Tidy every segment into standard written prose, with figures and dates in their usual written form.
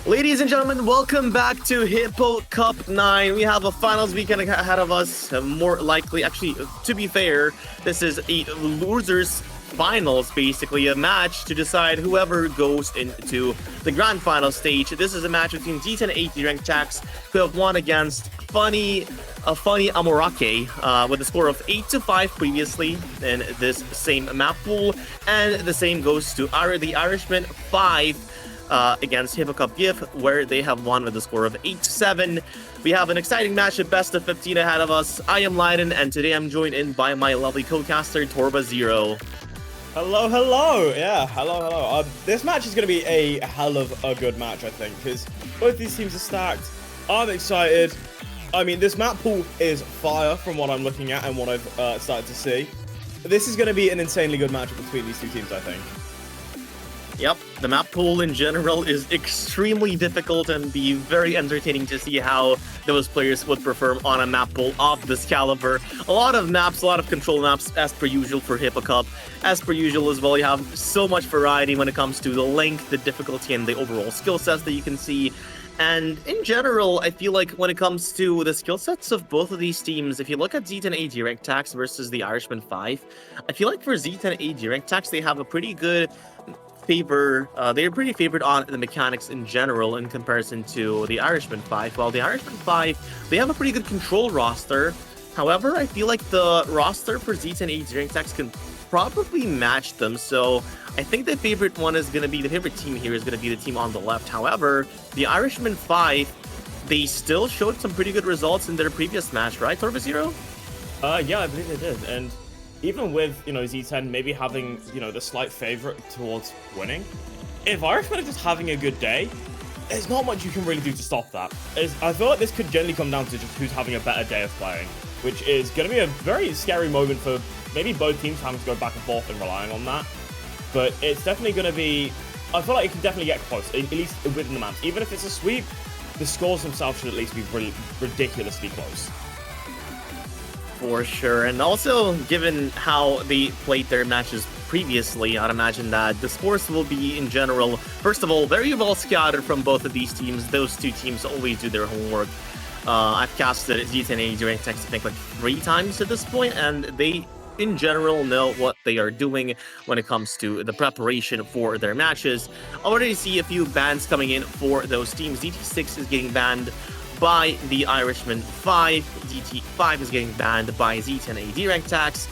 Ladies and gentlemen, welcome back to Hippo Cup 9. We have a finals weekend ahead of us. More likely, actually, to be fair, this is a losers finals, basically a match to decide whoever goes into the grand final stage. This is a match between z10a derank Jacks, who have won against funny Amorake with a score of 8-5 previously in this same map pool, and the same goes to the Irishmen 5 against Hippo Cup GIF, where they have won with a score of 8-7. We have an exciting match at best of 15 ahead of us. I am Leiden, and today I'm joined in by my lovely co-caster Torba0. Hello, hello. Yeah, hello. This match is going to be a hell of a good match, I think, because both these teams are stacked. I'm excited. I mean, this map pool is fire from what I'm looking at and what I've started to see. This is going to be an insanely good matchup between these two teams, I think. Yep, the map pool in general is extremely difficult and be very entertaining to see how those players would perform on a map pool of this caliber. A lot of maps, a lot of control maps as per usual for Hippo Cup. As per usual as well, you have so much variety when it comes to the length, the difficulty, and the overall skill sets that you can see. And in general, I feel like when it comes to the skill sets of both of these teams, if you look at z10a derank Tax versus the Irishmen 5, I feel like for z10a derank Tax, they have a pretty good they're pretty favored on the mechanics in general in comparison to the Irishmen 5. While the Irishmen 5, they have a pretty good control roster. However, I feel like the roster for z10a derank Tax can probably match them. So I think the favorite team here is going to be the team on the left. However, the Irishmen 5, they still showed some pretty good results in their previous match, right, Torba0? Yeah, I believe they did. And even with, Z10 maybe having, the slight favorite towards winning, if Irishmen are just having a good day, there's not much you can really do to stop that. I feel like this could generally come down to just who's having a better day of playing, which is going to be a very scary moment for maybe both teams having to go back and forth and relying on that. But it's definitely going to be, I feel like it can definitely get close, at least within the maps. Even if it's a sweep, the scores themselves should at least be really ridiculously close. For sure, and also given how they played their matches previously, I'd imagine that the scores will be, in general, first of all, very well scouted from both of these teams. Those two teams always do their homework I've casted z10a during text, I think, like 3 times at this point, and they, in general, know what they are doing when it comes to the preparation for their matches. Already see a few bans coming in for those teams. DT6 is getting banned by the Irishmen 5. DT5 is getting banned by z10a derank tax.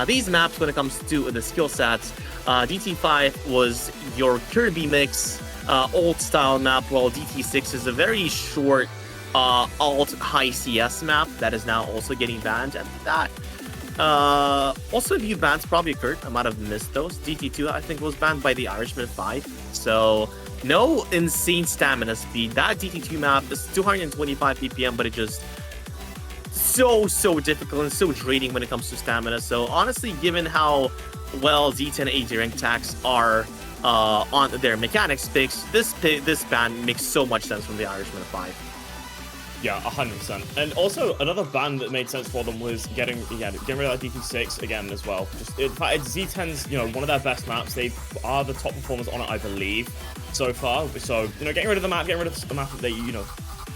These maps, when it comes to the skill sets, DT5 was your Kirby mix old style map, while DT6 is a very short alt high CS map that is now also getting banned. And that also, a few bans probably occurred. I might have missed those. DT2, I think, was banned by the Irishmen 5. So no insane stamina speed. That DT2 map is 225 BPM, but it just so difficult and so draining when it comes to stamina. So honestly, given how well z10a derank attacks are on their mechanics picks, this ban makes so much sense from the Irishmen 5. Yeah, 100%. And also, another ban that made sense for them was getting rid of that DT6 again as well. Just, in fact, it's Z10's, one of their best maps. They are the top performers on it, I believe, so far. So, getting rid of the map, getting rid of the map that they, that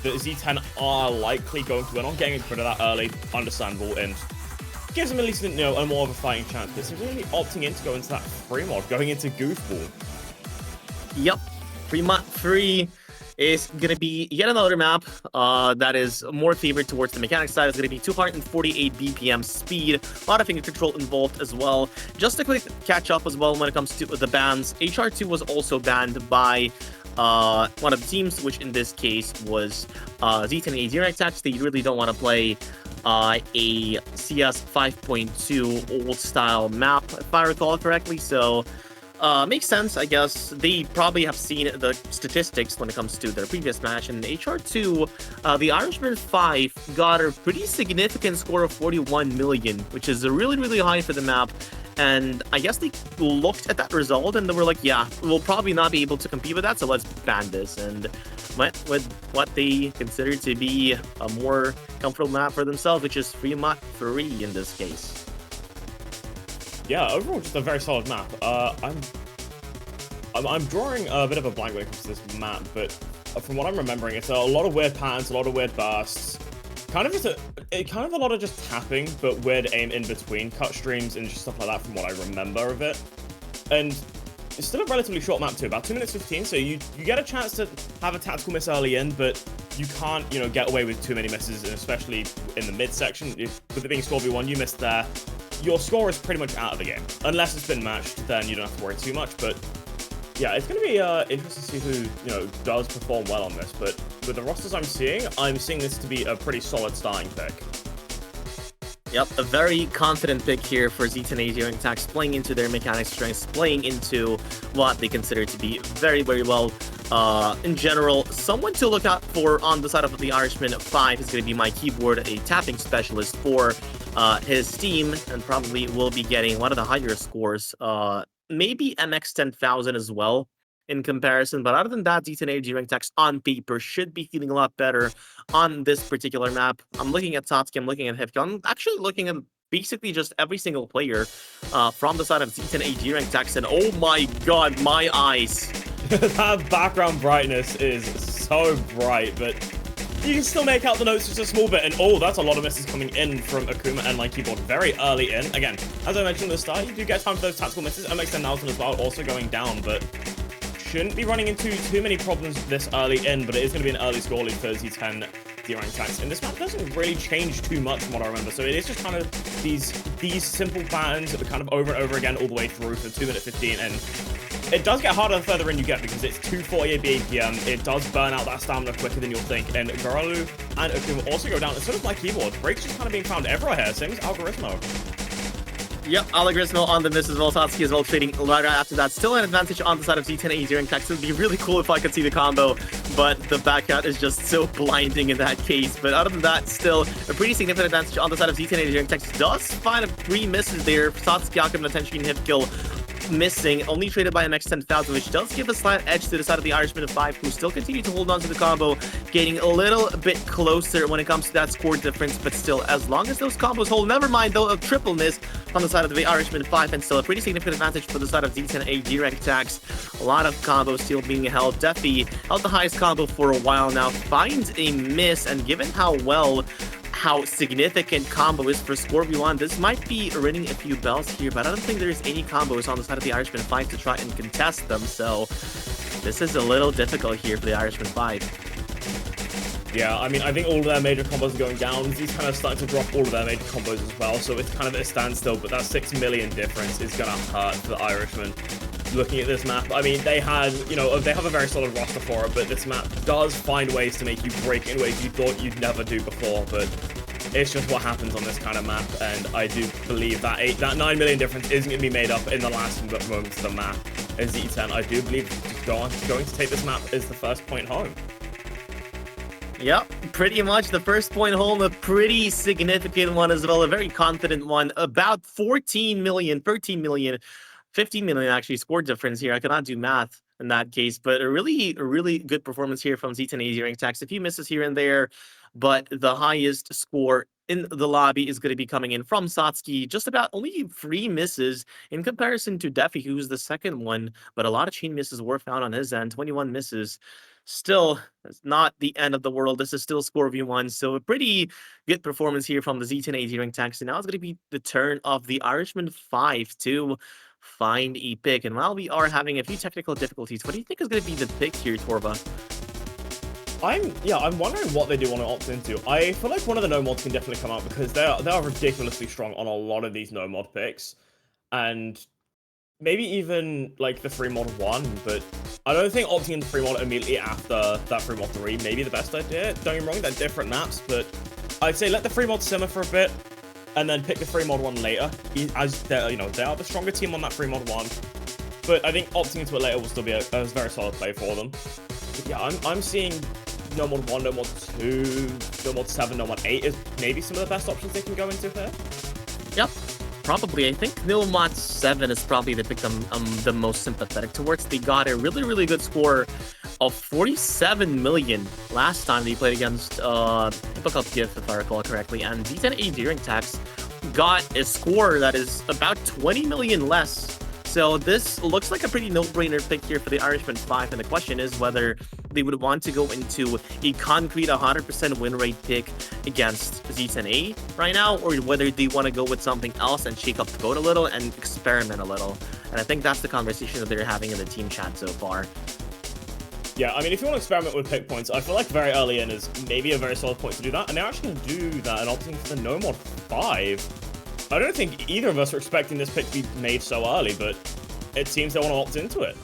Z10 are likely going to win on, getting rid of that early, understandable, and gives them at least, a more of a fighting chance. But they're really opting in to go into that free mod, going into Goofball. Yep, free is going to be yet another map that is more favored towards the mechanics side. It's going to be 248 BPM speed, a lot of finger control involved as well. Just a quick catch up as well when it comes to the bans. HR2 was also banned by one of the teams, which in this case was z10a derank tax. They really don't want to play a CS 5.2 old style map, if I recall correctly. So makes sense, I guess. They probably have seen the statistics when it comes to their previous match. And HR2, the Irishmen 5 got a pretty significant score of 41 million, which is really high for the map. And I guess they looked at that result and they were like, yeah, we'll probably not be able to compete with that, so let's ban this. And went with what they consider to be a more comfortable map for themselves, which is Fremont 3 in this case. Yeah, overall, just a very solid map. I'm drawing a bit of a blank when it comes to this map, but from what I'm remembering, it's a lot of weird patterns, a lot of weird bursts. Kind of a lot of just tapping, but weird aim in between cut streams and just stuff like that from what I remember of it. And it's still a relatively short map too, about 2 minutes 15, so you get a chance to have a tactical miss early in, but you can't, get away with too many misses, and especially in the mid-section. With it being score v1, you missed there. Your score is pretty much out of the game. Unless it's been matched, then you don't have to worry too much. But yeah, it's going to be interesting to see who, does perform well on this. But with the rosters I'm seeing this to be a pretty solid starting pick. Yep, a very confident pick here for z10a derank tax, playing into their mechanics strengths, playing into what they consider to be very well. In general, someone to look out for on the side of the Irishman 5 is going to be my keyboard, a tapping specialist for his team, and probably will be getting one of the higher scores, maybe MX 10,000 as well in comparison. But other than that, z10a derank tax on paper should be feeling a lot better on this particular map. I'm looking at Satsuki, I'm looking at Hippo. I'm actually looking at basically just every single player from the side of z10a derank tax, and oh my god, my eyes. That background brightness is so bright, but you can still make out the notes just a small bit. And oh, that's a lot of misses coming in from Akuma and my keyboard very early in. Again, as I mentioned at the start, you do get time for those tactical misses. MX 10,000 as well, also going down, but shouldn't be running into too many problems this early in, but it is going to be an early score lead for z10 derank tax. And this map doesn't really change too much from what I remember. So it is just kind of these simple patterns that are kind of over and over again all the way through for 2 minutes 15. And it does get harder the further in you get because it's 248 BPM. It does burn out that stamina quicker than you'll think. And Garalu and Akuma also go down. It's sort of like keyboard. Breaks just kind of being found everywhere here. Same as Algoritmo. Yep, Algoritmo on the miss as well. Satsuki as well trading right after that. Still an advantage on the side of z10a derank tax. It would be really cool if I could see the combo, but the back out is just so blinding in that case. But other than that, still a pretty significant advantage on the side of z10a derank tax. Does find 3 misses there. Satsuki, Alchemy, attention, hit kill. Missing, only traded by MX 10,000, which does give a slight edge to the side of the Irishman 5, who still continue to hold on to the combo, getting a little bit closer when it comes to that score difference. But still, as long as those combos hold, never mind though, a triple miss on the side of the Irishmen 5, and still a pretty significant advantage for the side of z10a derank tax. A lot of combos still being held. Defi held the highest combo for a while now, finds a miss, and given how significant combo is for Scorpion, this might be ringing a few bells here, but I don't think there's any combos on the side of the Irishmen 5 to try and contest them, so this is a little difficult here for the Irishmen 5. Yeah, I mean, I think all of their major combos are going down. He's kind of starting to drop all of their major combos as well, so it's kind of at a standstill, but that 6 million difference is going to hurt for the Irishmen. Looking at this map, I mean, they had, you know, they have a very solid roster for it, but this map does find ways to make you break in ways you thought you'd never do before, but it's just what happens on this kind of map, and I do believe that 9 million difference isn't going to be made up in the last moments of the map. As Z10, I do believe going to take this map as the first point home. Yep, pretty much the first point home, a pretty significant one as well, a very confident one, about 14 million, 13 million, 15 million actually score difference here. I cannot do math in that case, but a really good performance here from z10a derank tax. A few misses here and there, but the highest score in the lobby is going to be coming in from Satsuki. Just about only 3 misses in comparison to Defi, who's the second one, but a lot of chain misses were found on his end, 21 misses. Still, it's not the end of the world. This is still Scorpion, so a pretty good performance here from the z10a derank tax. And now it's going to be the turn of the Irishmen 5 to find a pick. And while we are having a few technical difficulties, what do you think is going to be the pick here, Torva? I'm wondering what they do want to opt into. I feel like one of the no mods can definitely come out because they are ridiculously strong on a lot of these no mod picks, and maybe even like the free mod 1, but I don't think opting into free mod immediately after that free mod 3 may be the best idea. Don't get me wrong, they're different maps, but I'd say let the free mod simmer for a bit and then pick the free mod 1 later, as they are the stronger team on that free mod 1. But I think opting into it later will still be a very solid play for them. But yeah, I'm seeing no mod 1, no mod 2, no mod 7, no mod 8 is maybe some of the best options they can go into here. Yep. Probably, I think Nilmot 7 is probably the pick I'm the most sympathetic towards. They got a really good score of 47 million last time they played against Hippo Cup gift, if I recall correctly, and z10a derank tax got a score that is about 20 million less. So this looks like a pretty no-brainer pick here for the Irishmen 5, and the question is whether they would want to go into a concrete 100% win rate pick against z10a right now, or whether they want to go with something else and shake up the code a little and experiment a little. And I think that's the conversation that they're having in the team chat so far. Yeah, I mean, if you want to experiment with pick points, I feel like very early in is maybe a very solid point to do that, and they're actually going to do that and opting for the no mod 5. I don't think either of us are expecting this pick to be made so early, but it seems they want to opt into it.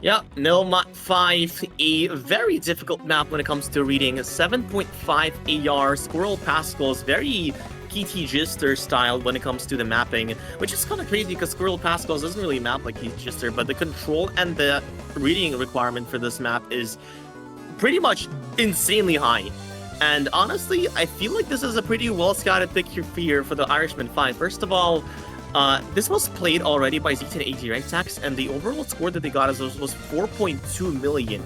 Yeah, Nilmot 5, a very difficult map when it comes to reading. 7.5 AR, Squirrel Pascals, very PT Gister style when it comes to the mapping, which is kind of crazy because Squirrel Pascals doesn't really map like PT Gister, but the control and the reading requirement for this map is pretty much insanely high. And honestly, I feel like this is a pretty well-scouted pick here for the Irishmen 5. First of all, this was played already by z10a derank tax, and the overall score that they got was 4.2 million.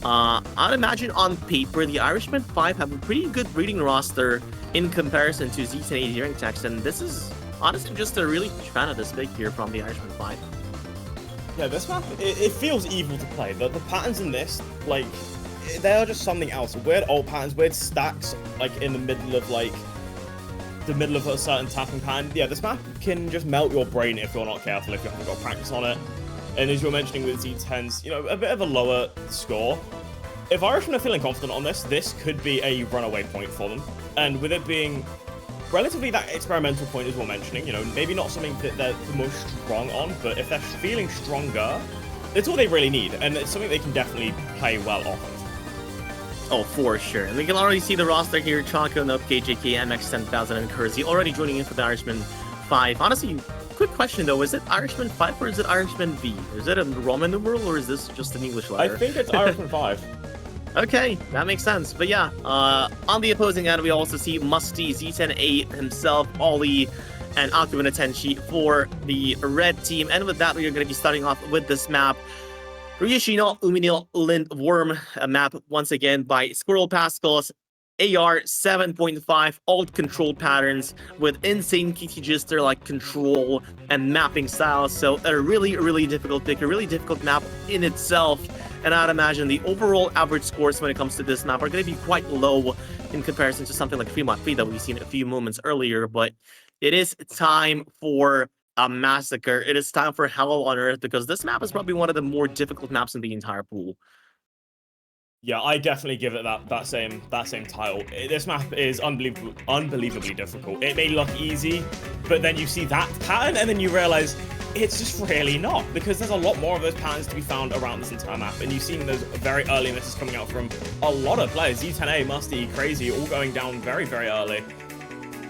I'd imagine on paper, the Irishmen 5 have a pretty good reading roster in comparison to z10a derank tax, and this is honestly just a really huge fan of this pick here from the Irishmen 5. Yeah, this map, it feels evil to play. The patterns in this, like, they are just something else. Weird ult patterns, weird stacks, like in the middle of a certain tapping pattern. Yeah, this map can just melt your brain if you're not careful, if you haven't got practice on it. And as you were mentioning with Z10's, a bit of a lower score. If Irishmen are feeling confident on this, this could be a runaway point for them. And with it being relatively that experimental point as we're mentioning, maybe not something that they're the most strong on, but if they're feeling stronger, it's all they really need. And it's something they can definitely play well off of. Oh, for sure. And we can already see the roster here. Chonko, Nope, KJK, MX10000, and Kersey already joining in for the Irishmen 5. Honestly, quick question though, is it Irishmen 5 or is it Irishmen V? Is it a Roman numeral or is this just an English letter? I think it's Irishmen 5. Okay, that makes sense. But yeah, on the opposing end, we also see Musty, Z10a himself, Ollie, and Akubina Tenshi for the red team. And with that, we are going to be starting off with this map. Ryushino Uminil Lindworm, a map once again by Squirrel Pascals. AR 7.5 alt control patterns with insane KT Gister like control and mapping styles. So a really, really difficult pick, a really difficult map in itself. And I'd imagine the overall average scores when it comes to this map are going to be quite low in comparison to something like Fremont V that we've seen a few moments earlier. But it is time for a massacre. It is time for Hell on Earth, because this map is probably one of the more difficult maps in the entire pool. Yeah, I definitely give it that same title. This map is unbelievably difficult. It may look easy, but then you see that pattern and then you realize it's just really not, because there's a lot more of those patterns to be found around this entire map, and you've seen those very early misses coming out from a lot of players. Z10a, Musty, Crazy, all going down very, very early.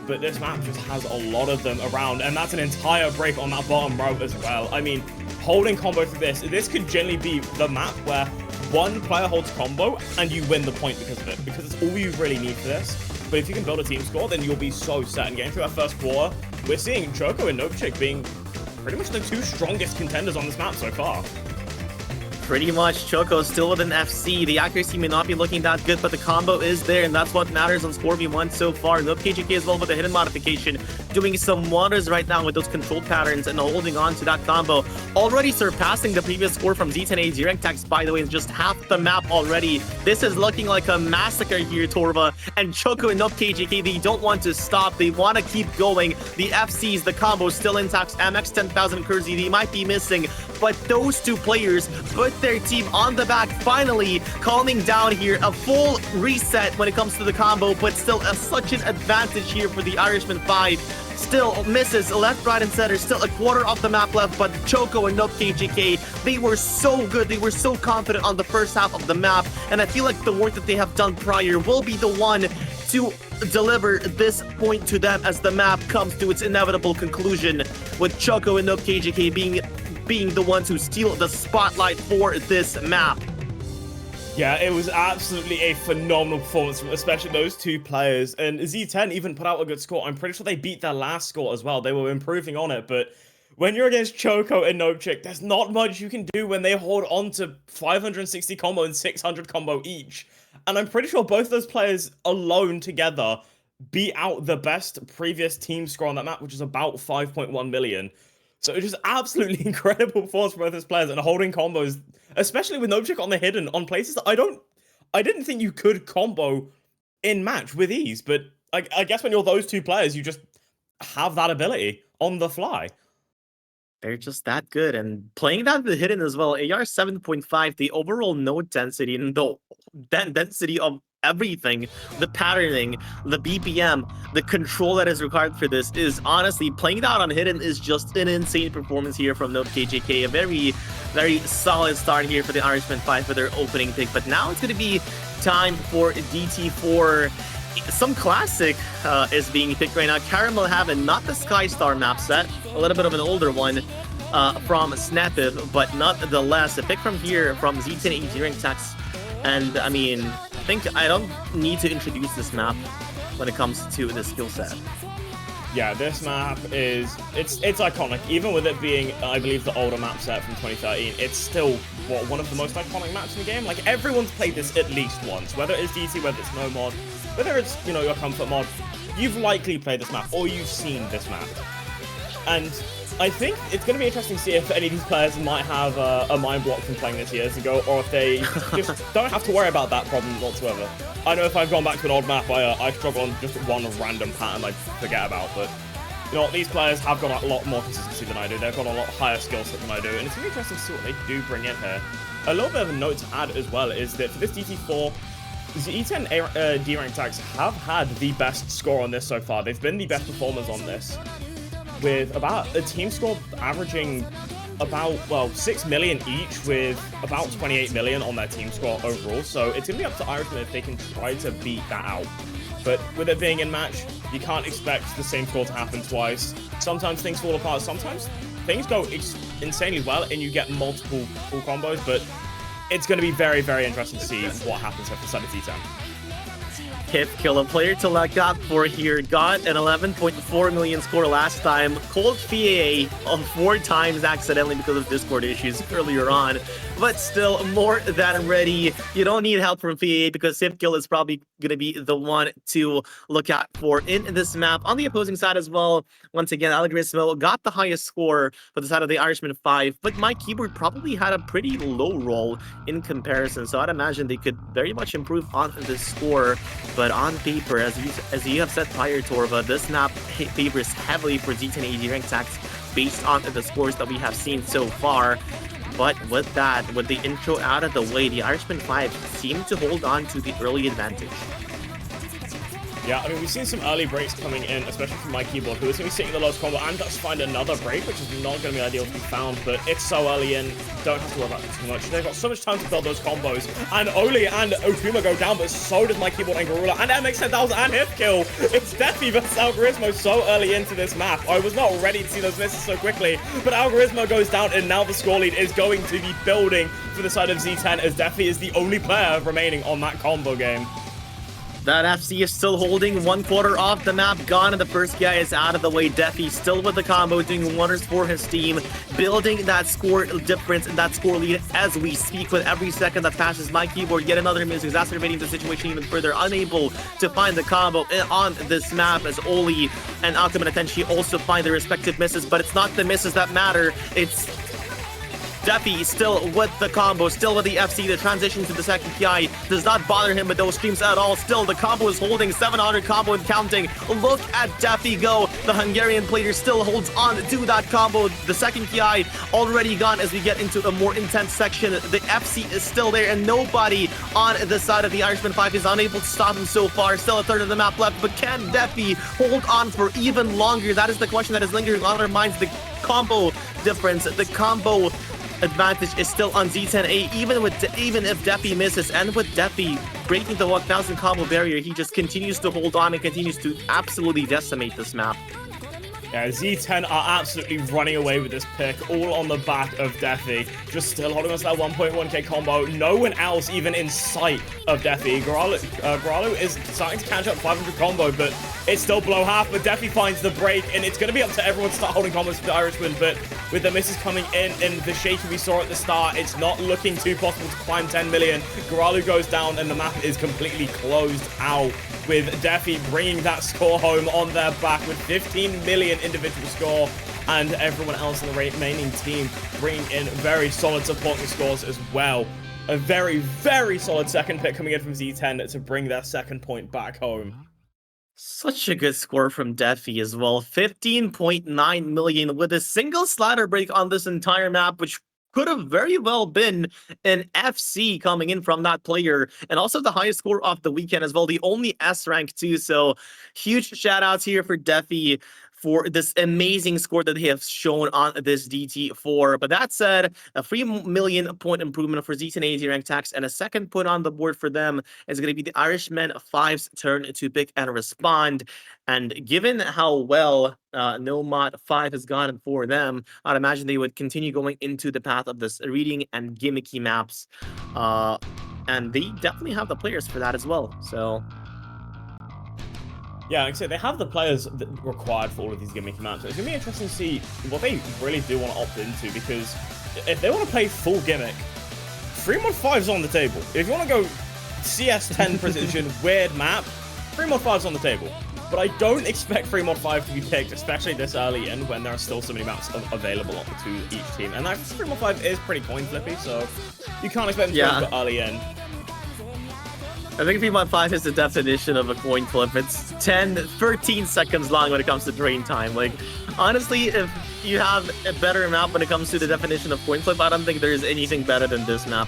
But this map just has a lot of them around, and that's an entire break on that bottom row as well. I mean, holding combo through this could generally be the map where one player holds combo and you win the point because of it, because it's all you really need for this. But if you can build a team score, then you'll be so set. And getting through that first quarter, we're seeing Choco and Nopechick being pretty much the two strongest contenders on this map so far. Pretty much, Choco still with an FC. The accuracy may not be looking that good, but the combo is there, and that's what matters on Score V1 so far. No KGK as well with a hidden modification, doing some wonders right now with those control patterns and holding on to that combo. Already surpassing the previous score from Z10a derank tax, by the way, in just half the map already. This is looking like a massacre here, Torva. And Choco and Nope KGK, they don't want to stop. They want to keep going. The FCs, the combo still intact. MX 10,000 Kurzi, they might be missing, but those two players put their team on the back, finally calming down here. A full reset when it comes to the combo, but still such an advantage here for the Irishmen 5. Still misses left, right, and center. Still a quarter of the map left, but Choco and Nope KGK, they were so good. They were so confident on the first half of the map, and I feel like the work that they have done prior will be the one to deliver this point to them as the map comes to its inevitable conclusion, with Choco and Nope KGK being the ones who steal the spotlight for this map. Yeah, it was absolutely a phenomenal performance, especially those two players. And Z10 even put out a good score. I'm pretty sure they beat their last score as well. They were improving on it, but when you're against Choco and Nopechick, there's not much you can do when they hold on to 560 combo and 600 combo each. And I'm pretty sure both those players alone together beat out the best previous team score on that map, which is about 5.1 million. So it's just absolutely incredible performance from both those players, and holding combos, especially with Nopechick on the hidden, on places that I didn't think you could combo in match with ease. But I guess when you're those two players, you just have that ability on the fly. They're just that good, and playing that with hidden as well. AR 7.5, the overall node density and the density of everything, the patterning, the BPM, the control that is required for this is honestly, playing that on hidden is just an insane performance here from Nope KGK. A very, very solid start here for the Irishmen 5 for their opening pick. But now it's going to be time for DT4. Some classic is being picked right now. Caramel Heaven, not the Skystar map set, a little bit of an older one from Snapiv, but nonetheless, a pick from here from Z10a derank tax. And I mean, I think I don't need to introduce this map when it comes to the skill set. Yeah, this map is, it's iconic. Even with it being, I believe, the older map set from 2013, it's still one of the most iconic maps in the game. Like, everyone's played this at least once, whether it's DT, whether it's no mod, whether it's, you know, your comfort mod, you've likely played this map, or you've seen this map. And I think it's going to be interesting to see if any of these players might have a mind block from playing this years ago, or if they just don't have to worry about that problem whatsoever. I know if I've gone back to an old map, I struggle on just one random pattern I forget about, but you know what, these players have got a lot more consistency than I do. They've got a lot higher skill set than I do, and it's going to be interesting to see what they do bring in here. A little bit of a note to add as well is that for this DT4, Z10 derank tags have had the best score on this so far. They've been the best performers on this, with about a team score averaging about, well, 6 million each, with about 28 million on their team score overall. So it's going to be up to Irishmen if they can try to beat that out. But with it being in match, you can't expect the same score to happen twice. Sometimes things fall apart. Sometimes things go insanely well and you get multiple full combos. But it's going to be very, very interesting to see what happens here for Sunday T10. Hip kill, a player to look out for here. Got an 11.4 million score last time. Cold FAA 4 times accidentally because of Discord issues earlier on. but still more than ready. You don't need help from VA because Hipkill is probably going to be the one to look out for in this map. On the opposing side as well, once again, Algoritmo got the highest score for the side of the Irishmen 5, but my keyboard probably had a pretty low roll in comparison, so I'd imagine they could very much improve on this score. But on paper, as you have said prior, Torva, this map favors heavily for z10a derank attacks based on the scores that we have seen so far. But with that, with the intro out of the way, the Irishmen 5 seem to hold on to the early advantage. Yeah, I mean, we've seen some early breaks coming in, especially from my keyboard, who is going to be sitting the lowest combo and does find another break, which is not going to be ideal to be found, but it's so early in, don't have to worry about it too much. They've got so much time to build those combos, and Oli and Okuma go down, but so does my keyboard and Garula, and MX10,000 and Hipkill. It's Defi versus Algoritmo so early into this map. I was not ready to see those misses so quickly, but Algoritmo goes down, and now the score lead is going to be building for the side of Z10, as Defi is the only player remaining on that combo game. That FC is still holding 1/4 off the map, gone, and the first guy is out of the way. Defi still with the combo, doing wonders for his team, building that score difference and that score lead as we speak. With every second that passes, my keyboard, yet another miss, exacerbating the situation even further, unable to find the combo on this map, as Oli and Alchemy and Atenshi also find their respective misses, but it's not the misses that matter, it's Defi still with the combo, still with the FC. The transition to the second PI does not bother him with those streams at all. Still, the combo is holding, 700 combo and counting. Look at Defi go. The Hungarian player still holds on to that combo. The second PI already gone as we get into a more intense section. The FC is still there, and nobody on the side of the Irishman 5 is unable to stop him so far. Still a third of the map left, but can Defi hold on for even longer? That is the question that is lingering on our minds. The combo difference, the combo advantage is still on Z10A, even if Defi misses, and with Defi breaking the 1000 combo barrier, he just continues to hold on and continues to absolutely decimate this map. Yeah, Z10 are absolutely running away with this pick, all on the back of Defi. Just still holding on to that 1.1k combo. No one else even in sight of Defi. Garalu is starting to catch up 500 combo, but it's still below half. But Defi finds the break, and it's going to be up to everyone to start holding combos for the Irishman. But with the misses coming in and the shaky we saw at the start, it's not looking too possible to climb 10 million. Garalu goes down, and the map is completely closed out, with Defi bringing that score home on their back with 15 million individual score, and everyone else in the remaining team bringing in very solid supporting scores as well. A very, very solid second pick coming in from Z10 to bring their second point back home. Such a good score from Defi as well. 15.9 million with a single slider break on this entire map, which could have very well been an FC coming in from that player, and also the highest score of the weekend as well, the only S rank too. So huge shout outs here for Defi for this amazing score that they have shown on this DT4. But that said, a 3 million point improvement for Z10A rank tax, and a second point on the board for them is going to be the Irishmen 5's turn to pick and respond. And given how well Nomad 5 has gone for them, I'd imagine they would continue going into the path of this reading and gimmicky maps. And they definitely have the players for that as well. So yeah, like I said, they have the players required for all of these gimmicky maps. It's going to be interesting to see what they really do want to opt into, because if they want to play full gimmick, 3-5's on the table. If you want to go CS10 precision weird map, 3-5's on the table. But I don't expect 3-5 to be picked, especially this early in, when there are still so many maps available to each team. And that 3-5 is pretty coin flippy, so you can't expect them to go early in. I think 3.5 is the definition of a coin flip. It's 13 seconds long when it comes to drain time. Like, honestly, if you have a better map when it comes to the definition of coin flip, I don't think there's anything better than this map.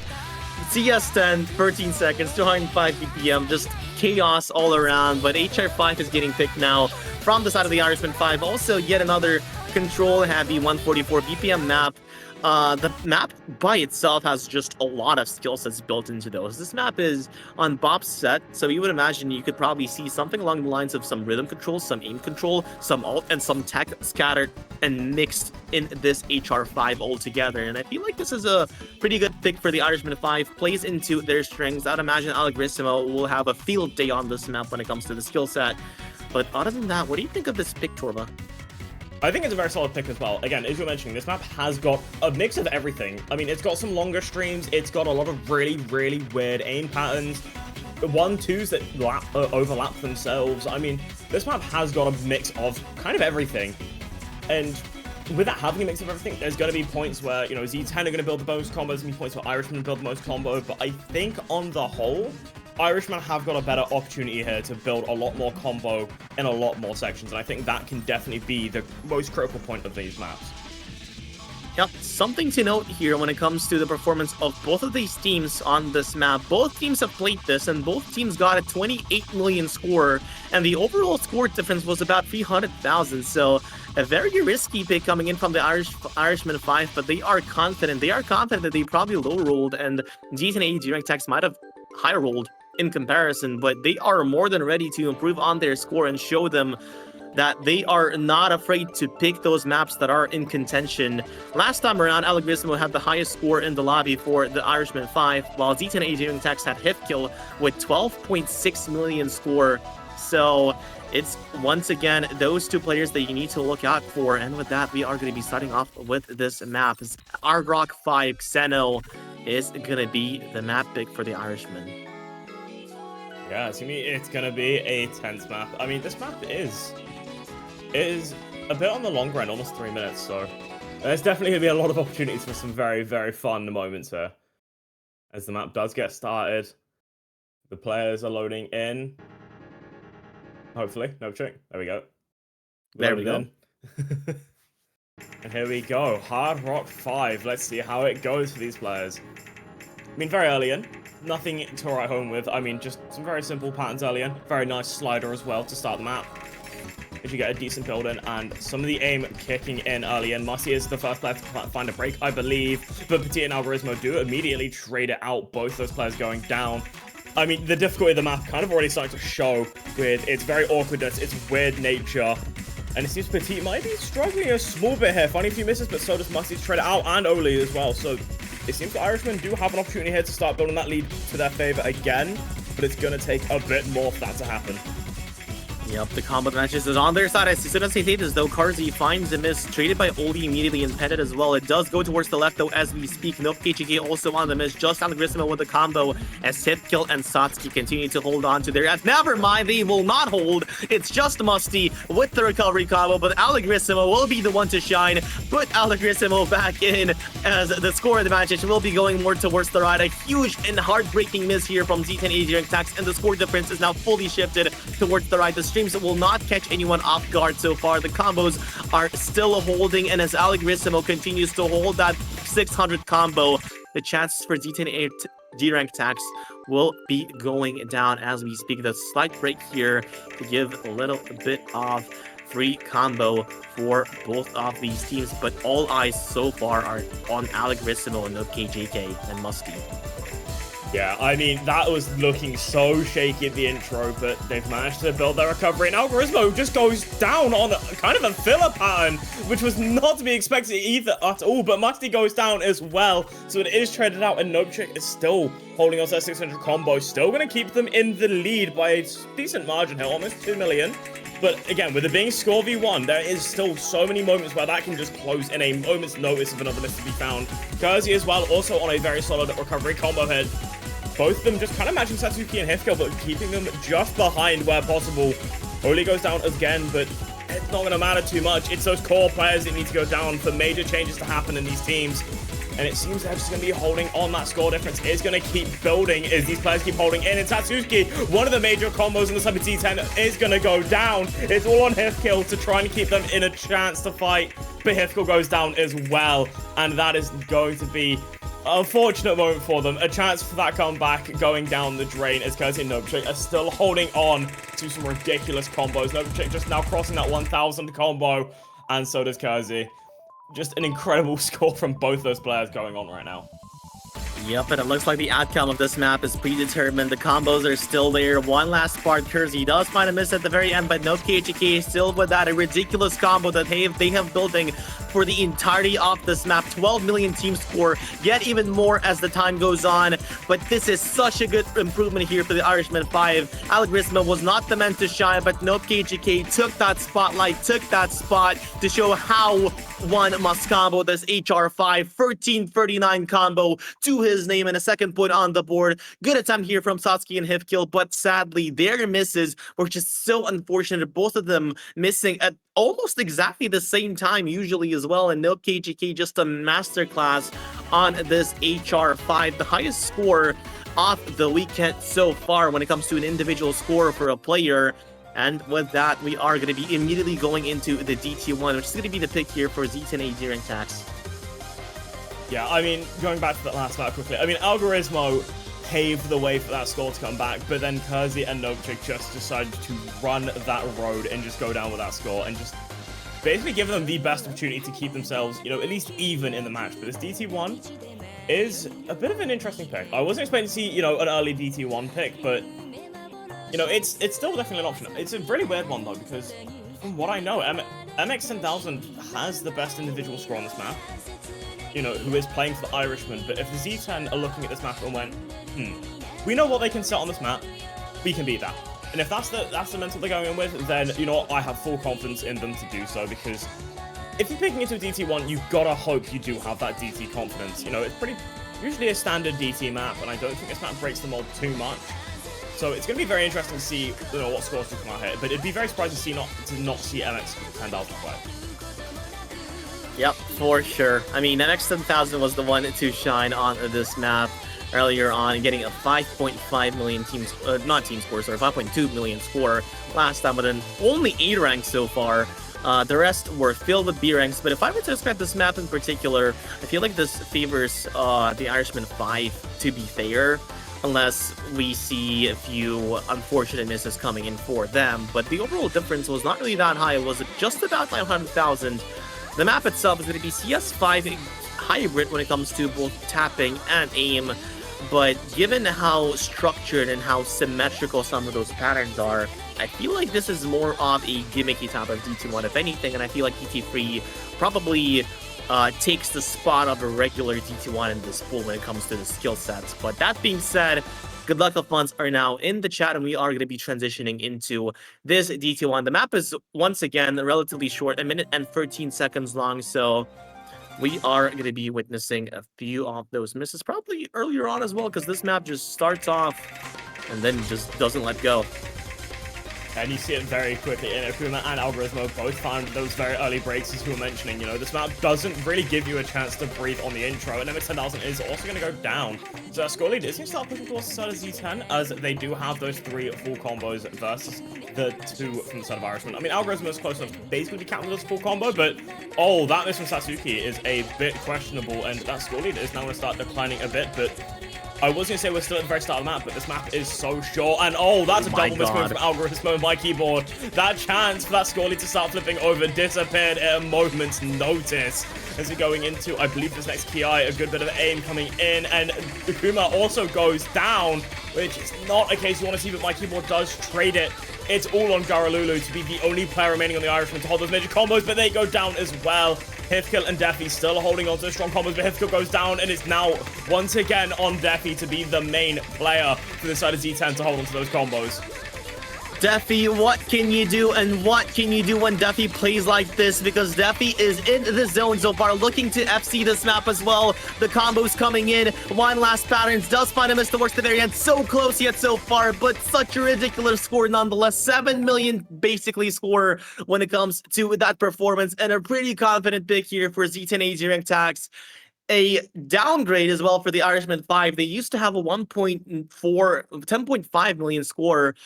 CS10, 13 seconds, 205 BPM, just chaos all around. But HR5 is getting picked now from the side of the Irishman 5. Also, yet another control-heavy 144 BPM map. The map by itself has just a lot of skill sets built into those. This map is on Bob's set, so you would imagine you could probably see something along the lines of some rhythm control, some aim control, some ult, and some tech scattered and mixed in this HR5 altogether. And I feel like this is a pretty good pick for the Irishman 5. Plays into their strengths. I'd imagine Algoritmo will have a field day on this map when it comes to the skill set. But other than that, what do you think of this pick, Torva? I think it's a very solid pick as well. Again, as you're mentioning, this map has got a mix of everything. I mean, it's got some longer streams. It's got a lot of really, really weird aim patterns. 1-2s that overlap themselves. I mean, this map has got a mix of kind of everything. And with that having a mix of everything, there's going to be points where, you know, Z10 are going to build the most combos. There's going to be points where Irishmen build the most combo. But I think on the whole, Irishmen have got a better opportunity here to build a lot more combo in a lot more sections. And I think that can definitely be the most critical point of these maps. Yep, something to note here when it comes to the performance of both of these teams on this map. Both teams have played this, and both teams got a 28 million score, and the overall score difference was about 300,000. So a very risky pick coming in from the Irishmen 5, but they are confident. They are confident that they probably low-rolled, and z10a derank techs might have high-rolled in comparison, but they are more than ready to improve on their score and show them that they are not afraid to pick those maps that are in contention. Last time around, Irishmen had the highest score in the lobby for the Irishmen 5, while z10a derank techs had Hippo with 12.6 million score. So it's once again those two players that you need to look out for. And with that, we are going to be starting off with this map. LBR5 Xeno is going to be the map pick for the Irishmen. Yeah, it's going to be a tense map. I mean, this map is a bit on the longer end, almost 3 minutes, so there's definitely going to be a lot of opportunities for some very, very fun moments here. As the map does get started, the players are loading in. Hopefully, no trick. There we go. There we go. And here we go, Hard Rock 5. Let's see how it goes for these players. I mean, very early in. Nothing to write home with. I mean, just some very simple patterns early in. Very nice slider as well to start the map. If you get a decent build in, and some of the aim kicking in early in. Musty is the first player to find a break, I believe. But Petit and Algoritmo do immediately trade it out. Both those players going down. I mean, the difficulty of the map kind of already starting to show with its very awkwardness, its weird nature. And it seems Petit might be struggling a small bit here, finding a few misses, but so does Musty to trade it out, and Oli as well. So it seems the Irishmen do have an opportunity here to start building that lead to their favor again, but it's going to take a bit more for that to happen. Yep, the combo matches is on their side. As soon as they hit as though Karzi finds a miss, traded by Oli immediately and petted as well. It does go towards the left though as we speak. No KGK also on the miss, just Algoritmo with the combo as Hitkill and Satsuki continue to hold on to their F. Never mind, they will not hold. It's just Musty with the recovery combo, but Algoritmo will be the one to shine. Put Algoritmo back in as the score of the match will be going more towards the right. A huge and heartbreaking miss here from z10a derank techs, and the score difference is now fully shifted towards the right. The streams will not catch anyone off guard so far. The combos are still holding, and as Algoritmo continues to hold that 600 combo, the chances for z10a derank techs will be going down as we speak. The slight break here to give a little bit of free combo for both of these teams, but all eyes so far are on Algoritmo and KJK and Musty. Yeah, I mean, that was looking so shaky at the intro, but they've managed to build their recovery, and Algoritmo just goes down on kind of a filler pattern, which was not to be expected either at all, but Musty goes down as well, so it is traded out, and Nopetrick is still holding on to that 600 combo, still going to keep them in the lead by a decent margin here, almost 2 million. But again, with it being score v1, there is still so many moments where that can just close in a moment's notice of another miss to be found. Kersey as well, also on a very solid recovery combo head. Both of them just kind of matching Satsuki and Hifko, but keeping them just behind where possible. Oli goes down again, but it's not going to matter too much. It's those core players that need to go down for major changes to happen in these teams. And it seems they're just going to be holding on. That score difference is going to keep building as these players keep holding in. And Satsuki, one of the major combos in the Summit Z10, is going to go down. It's all on Hifkill to try and keep them in a chance to fight. But Hifkill goes down as well. And that is going to be an unfortunate moment for them. A chance for that comeback going down the drain as Kersey and Nopetrick are still holding on to some ridiculous combos. Nopetrick just now crossing that 1,000 combo. And so does Kersey. Just an incredible score from both those players going on right now. Yep, and it looks like the outcome of this map is predetermined. The combos are still there. One last part, Kersey does find a miss at the very end, but no KHK is still with that a ridiculous combo that they have building for the entirety of this map. 12 million team score, yet even more as the time goes on. But this is such a good improvement here for the Irishmen 5. Irishmen was not the man to shine, but Nope KGK took that spotlight, took that spot to show how one must combo this HR5 1339 combo to his name, and a second point on the board. Good attempt here from Satsuki and Hipkill, but sadly their misses were just so unfortunate. Both of them missing at almost exactly the same time usually as well, and Nope KGK just a masterclass on this HR5, the highest score of the weekend so far when it comes to an individual score for a player. And with that, we are going to be immediately going into the DT1, which is going to be the pick here for z10a derank tax. Yeah, I mean, going back to that last map quickly, I mean, Algoritmo paved the way for that score to come back, but then Kersey and Nopechik just decided to run that road and just go down with that score and just basically give them the best opportunity to keep themselves, you know, at least even in the match. But this DT1 is a bit of an interesting pick. I wasn't expecting to see, you know, an early DT1 pick, but you know, it's still definitely an option. It's a really weird one, though, because from what I know, MX10000 has the best individual score on this map, you know, who is playing for the Irishmen. But if the Z10 are looking at this map and went, we know what they can set on this map, we can beat that. And if that's the mental they're going in with, then, you know, I have full confidence in them to do so, because if you're picking into a DT1, you've got to hope you do have that DT confidence. You know, it's pretty usually a standard DT map, and I don't think this map breaks the mold too much. So it's going to be very interesting to see, you know, what scores will come out here. But it'd be very surprising to not see MX10000 play. Yep, for sure. I mean, MX10000 was the one to shine on this map earlier on, getting a 5.5 million not team score, sorry, 5.2 million score last time, but then only 8 ranks so far. The rest were filled with B ranks, but if I were to describe this map in particular, I feel like this favors the Irishmen 5, to be fair. Unless we see a few unfortunate misses coming in for them. But the overall difference was not really that high. It was just about 900,000. The map itself is going to be CS5 hybrid when it comes to both tapping and aim. But given how structured and how symmetrical some of those patterns are, I feel like this is more of a gimmicky type of DT1, if anything. And I feel like DT3 probably takes the spot of a regular DT1 in this pool when it comes to the skill sets. But that being said, good luck of funds are now in the chat, and we are going to be transitioning into this DT1. The map is once again relatively short, 1 minute and 13 seconds long, so we are going to be witnessing a few of those misses probably earlier on as well, because this map just starts off and then just doesn't let go. And you see it very quickly, and Akuma and Algoritmo both found those very early breaks, as we were mentioning. You know, this map doesn't really give you a chance to breathe on the intro, and MX10000 is also going to go down. So score lead is going to start pushing towards the side of Z10, as they do have those 3 full combos versus the 2 from the side of Irishmen. I mean, Algoritmo is close enough to basically be counted as full combo, but oh, that miss from Satsuki is a bit questionable, and that score lead is now going to start declining a bit, but I was going to say we're still at the very start of the map, but this map is so short. And oh, that's a double miss from Algoritmo on my keyboard. That chance for that score lead to start flipping over disappeared at a moment's notice. As we're going into, I believe, this next PI, a good bit of aim coming in. And Akuma also goes down, which is not a case you want to see, but my keyboard does trade it. It's all on Garalulu to be the only player remaining on the Irishman to hold those major combos, but they go down as well. Hifkill and Defi still holding on to the strong combos, but Hifkill goes down, and it's now once again on Defi to be the main player for the side of Z10 to hold on to those combos. Defi, what can you do, and what can you do when Defi plays like this? Because Defi is in the zone so far, looking to FC this map as well. The combos coming in. One last patterns does find a miss towards the very end. So close yet so far, but such a ridiculous score nonetheless. 7 million basically score when it comes to that performance, and a pretty confident pick here for Z10a derank tax. A downgrade as well for the Irishmen 5. They used to have a 10.5 million score,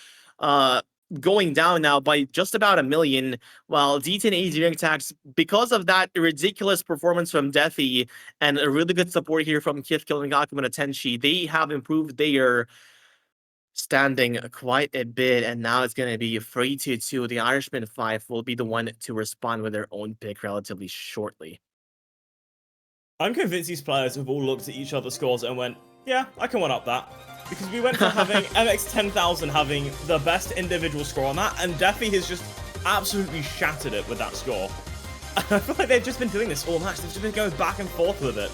going down now by just about 1 million, while Z10a derank tax, because of that ridiculous performance from Defi and a really good support here from Hifkill and Akuma Tenshi, they have improved their standing quite a bit, and now it's going to be 3-2. The Irishmen 5 will be the one to respond with their own pick relatively shortly. I'm convinced these players have all looked at each other's scores and went, yeah, I can one-up that. Because we went from having MX10000 having the best individual score on that, and Defi has just absolutely shattered it with that score. I feel like they've just been doing this all match. They've just been going back and forth with it.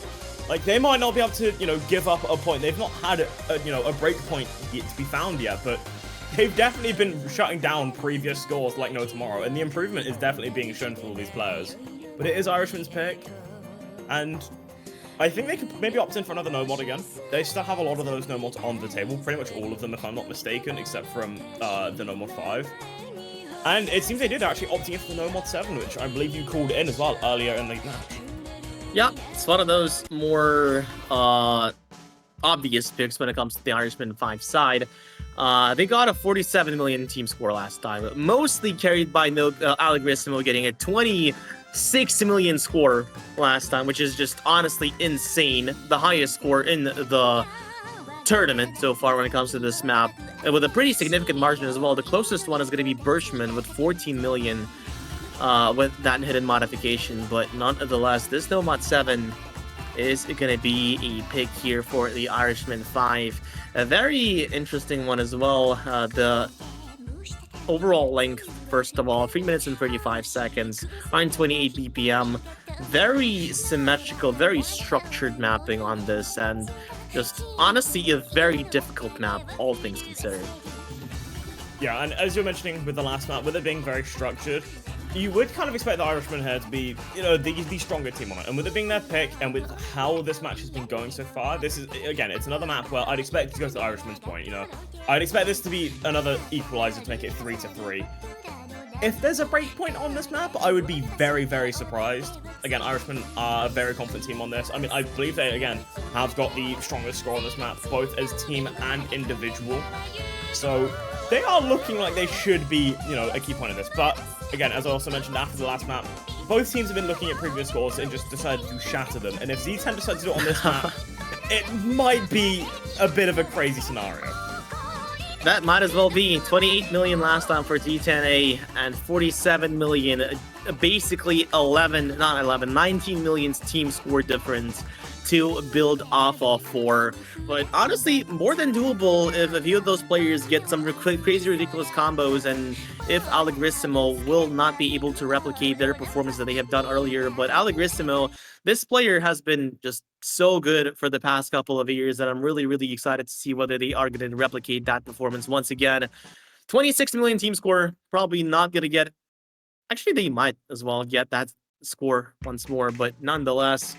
Like, they might not be able to, give up a point. They've not had, a break point yet to be found yet, but they've definitely been shutting down previous scores like no tomorrow, and the improvement is definitely being shown for all these players. But it is Irishman's pick, and I think they could maybe opt in for another no mod again. They still have a lot of those no mods on the table, pretty much all of them if I'm not mistaken, except from the no mod 5. And it seems they did actually opting in for the no mod 7, which I believe you called in as well earlier in the match. Yeah, it's one of those more obvious picks when it comes to the Irishmen 5 side. They got a 47 million team score last time, mostly carried by Allegrisimo getting a 26 million score last time, which is just honestly insane. The highest score in the tournament so far when it comes to this map, and with a pretty significant margin as well. The closest one is going to be Birchman with 14 million with that hidden modification, but nonetheless, this no mod 7 is going to be a pick here for the Irishmen 5. A very interesting one as well. The overall length, first of all, 3 minutes and 35 seconds, 928 BPM. Very symmetrical, very structured mapping on this, and just honestly a very difficult map, all things considered. Yeah, and as you're mentioning with the last map, with it being very structured, you would kind of expect the Irishmen here to be, the stronger team on it. And with it being their pick, and with how this match has been going so far, this is, again, it's another map where I'd expect it to go to the Irishmen's point, I'd expect this to be another equalizer to make it 3-3. If there's a break point on this map, I would be very, very surprised. Again, Irishmen are a very confident team on this. I mean, I believe they, again, have got the strongest score on this map, both as team and individual. So they are looking like they should be, a key point of this. But again, as I also mentioned after the last map, both teams have been looking at previous scores and just decided to shatter them. And if Z10 decides to do it on this map, it might be a bit of a crazy scenario. That might as well be 28 million last time for z10a and 47 million, basically 19 million team score difference to build off of for. But honestly, more than doable if a few of those players get some crazy, ridiculous combos, and if Allegrisimo will not be able to replicate their performance that they have done earlier. But Allegrisimo, this player has been just so good for the past couple of years that I'm really, really excited to see whether they are going to replicate that performance once again. 26 million team score, probably not going to get... Actually, they might as well get that score once more, but nonetheless,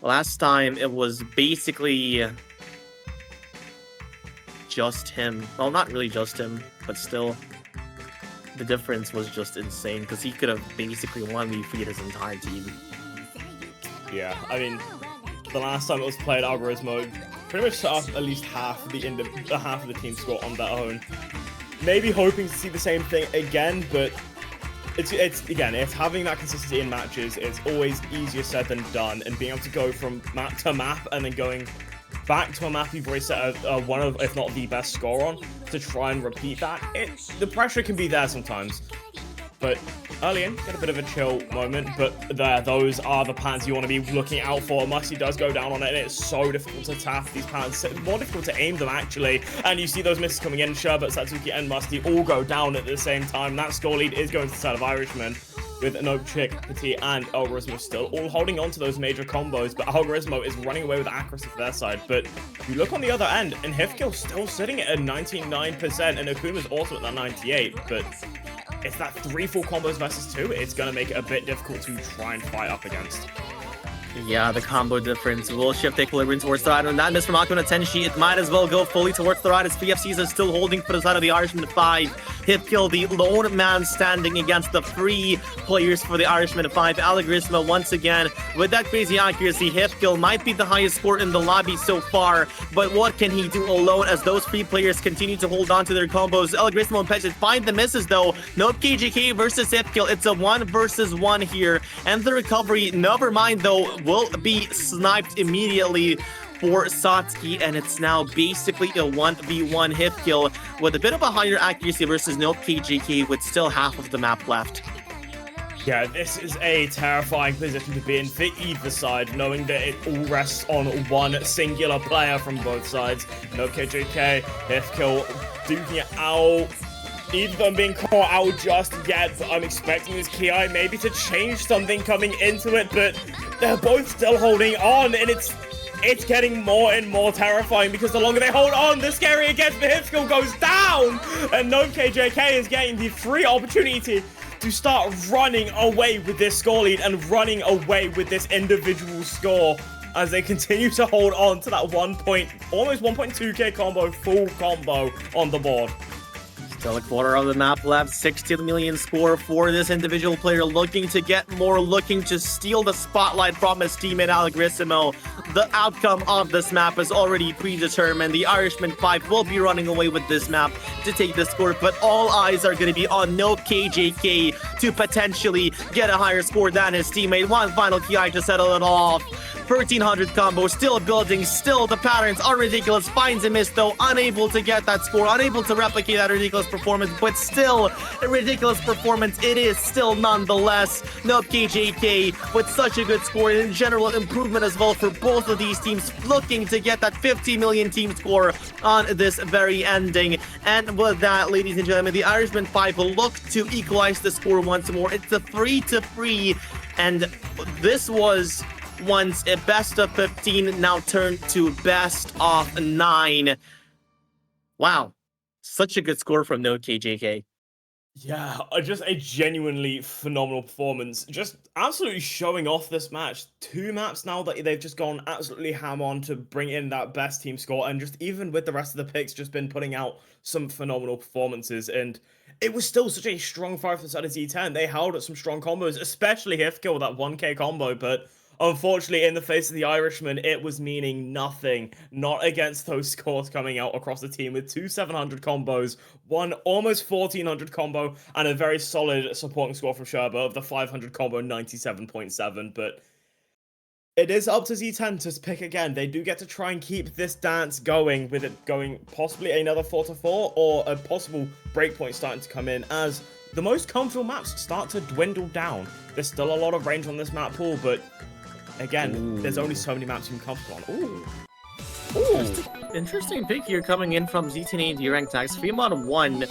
last time it was basically just him. Well, not really just him, but still, the difference was just insane because he could have basically 1v3'd his entire team. Yeah, I mean, the last time it was played, Algoritmo pretty much set up at least half of the team score on their own. Maybe hoping to see the same thing again, but it's having that consistency in matches. It's always easier said than done, and being able to go from map to map and then going back to a map you've already set one of, if not the best score on, to try and repeat that. The pressure can be there sometimes. But early in, get a bit of a chill moment, but those are the patterns you want to be looking out for. Musty does go down on it, and it's so difficult to tap these patterns, more difficult to aim them actually, and you see those misses coming in. Sherbet, Satsuki, and Musty all go down at the same time. That score lead is going to the side of Irishmen, with Nope, Chick, Petit, and Algoritmo still all holding on to those major combos, but Algoritmo is running away with accuracy for their side. But you look on the other end, and Hifkill still sitting at a 99%, and Akuma's also at that 98%, but it's that 3 full combos versus 2. It's going to make it a bit difficult to try and fight up against. Yeah, the combo difference will shift equilibrium towards the right. And that miss from Akuna Tenshi, it might as well go fully towards the right as PFCs are still holding for the side of the Irishman 5. Hipkill, the lone man standing against the 3 players for the Irishman 5. Allegrismo once again with that crazy accuracy. Hipkill might be the highest score in the lobby so far, but what can he do alone as those 3 players continue to hold on to their combos? Allegrismo and Pettit find the misses though. Nope, KGK versus Hipkill. It's a 1 versus 1 here, and the recovery, never mind though, will be sniped immediately for Satsuki, and it's now basically a 1v1 Hipkill with a bit of a higher accuracy versus Nope KJK with still half of the map left. Yeah, this is a terrifying position to be in for either side, knowing that it all rests on one singular player from both sides. Nope KJK, Hipkill duking it out. neither of them being caught out just yet, but I'm expecting this Ki maybe to change something coming into it, but they're both still holding on, and it's getting more and more terrifying because the longer they hold on, the scarier it gets. The hit skill goes down, and NokeJK is getting the free opportunity to start running away with this score lead and running away with this individual score as they continue to hold on to that almost 1.2k combo, full combo on the board. Still a quarter of the map left, 16 million score for this individual player, looking to get more, looking to steal the spotlight from his teammate Irishmen. The outcome of this map is already predetermined. The Irishmen 5 will be running away with this map to take the score, but all eyes are going to be on NokeJK to potentially get a higher score than his teammate. One final Ki to settle it off. 1300 combo, still building, still the patterns are ridiculous. Finds a miss though, unable to get that score, unable to replicate that ridiculous performance, but still a ridiculous performance it is still nonetheless. NokeJK with such a good score, and in general improvement as well for both of these teams, looking to get that 50 million team score on this very ending. And with that, ladies and gentlemen, the Irishmen 5 will look to equalize the score once more. It's a 3-3, and this was once a best of 15, now turned to best of 9. Wow, such a good score from NokeJK. Yeah, just a genuinely phenomenal performance. Just absolutely showing off this match. 2 maps now that they've just gone absolutely ham on to bring in that best team score, and just even with the rest of the picks, just been putting out some phenomenal performances. And it was still such a strong fight for the side of Z10. They held at some strong combos, especially Hippo with that 1k combo, but unfortunately, in the face of the Irishmen, it was meaning nothing. Not against those scores coming out across the team with 2 700 combos, one almost 1400 combo, and a very solid supporting score from Sherba of the 500 combo, 97.7. But it is up to Z10 to pick again. They do get to try and keep this dance going, with it going possibly another 4-4 or a possible breakpoint starting to come in as the most comfortable maps start to dwindle down. There's still a lot of range on this map pool, but again, there's only so many maps you can comfortable on. Ooh. Interesting pick here coming in from z10a derank tags. Fremont 1.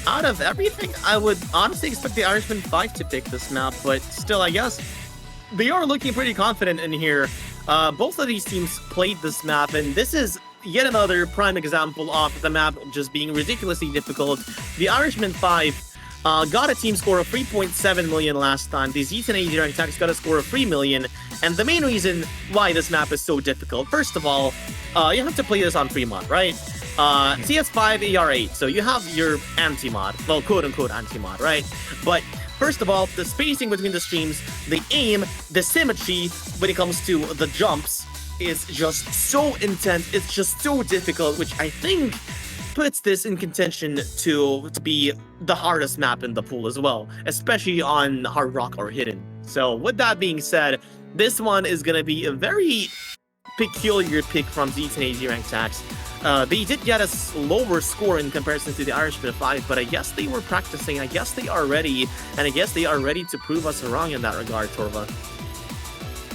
Out of everything, I would honestly expect the Irishmen 5 to pick this map, but still, I guess they are looking pretty confident in here. Both of these teams played this map, and this is yet another prime example of the map just being ridiculously difficult. The Irishmen 5 got a team score of 3.7 million last time. The z10a derank tags got a score of 3 million. And the main reason why this map is so difficult, first of all, you have to play this on Fremont, right? CS5, AR8, so you have your anti-mod, well, quote-unquote anti-mod, right? But first of all, the spacing between the streams, the aim, the symmetry when it comes to the jumps is just so intense, it's just so difficult, which I think puts this in contention to be the hardest map in the pool as well, especially on Hard Rock or Hidden. So with that being said, this one is going to be a very peculiar pick from z10a derank tags. They did get a lower score in comparison to the Irishmen 5, but I guess they were practicing, I guess they are ready, and I guess they are ready to prove us wrong in that regard, Torva.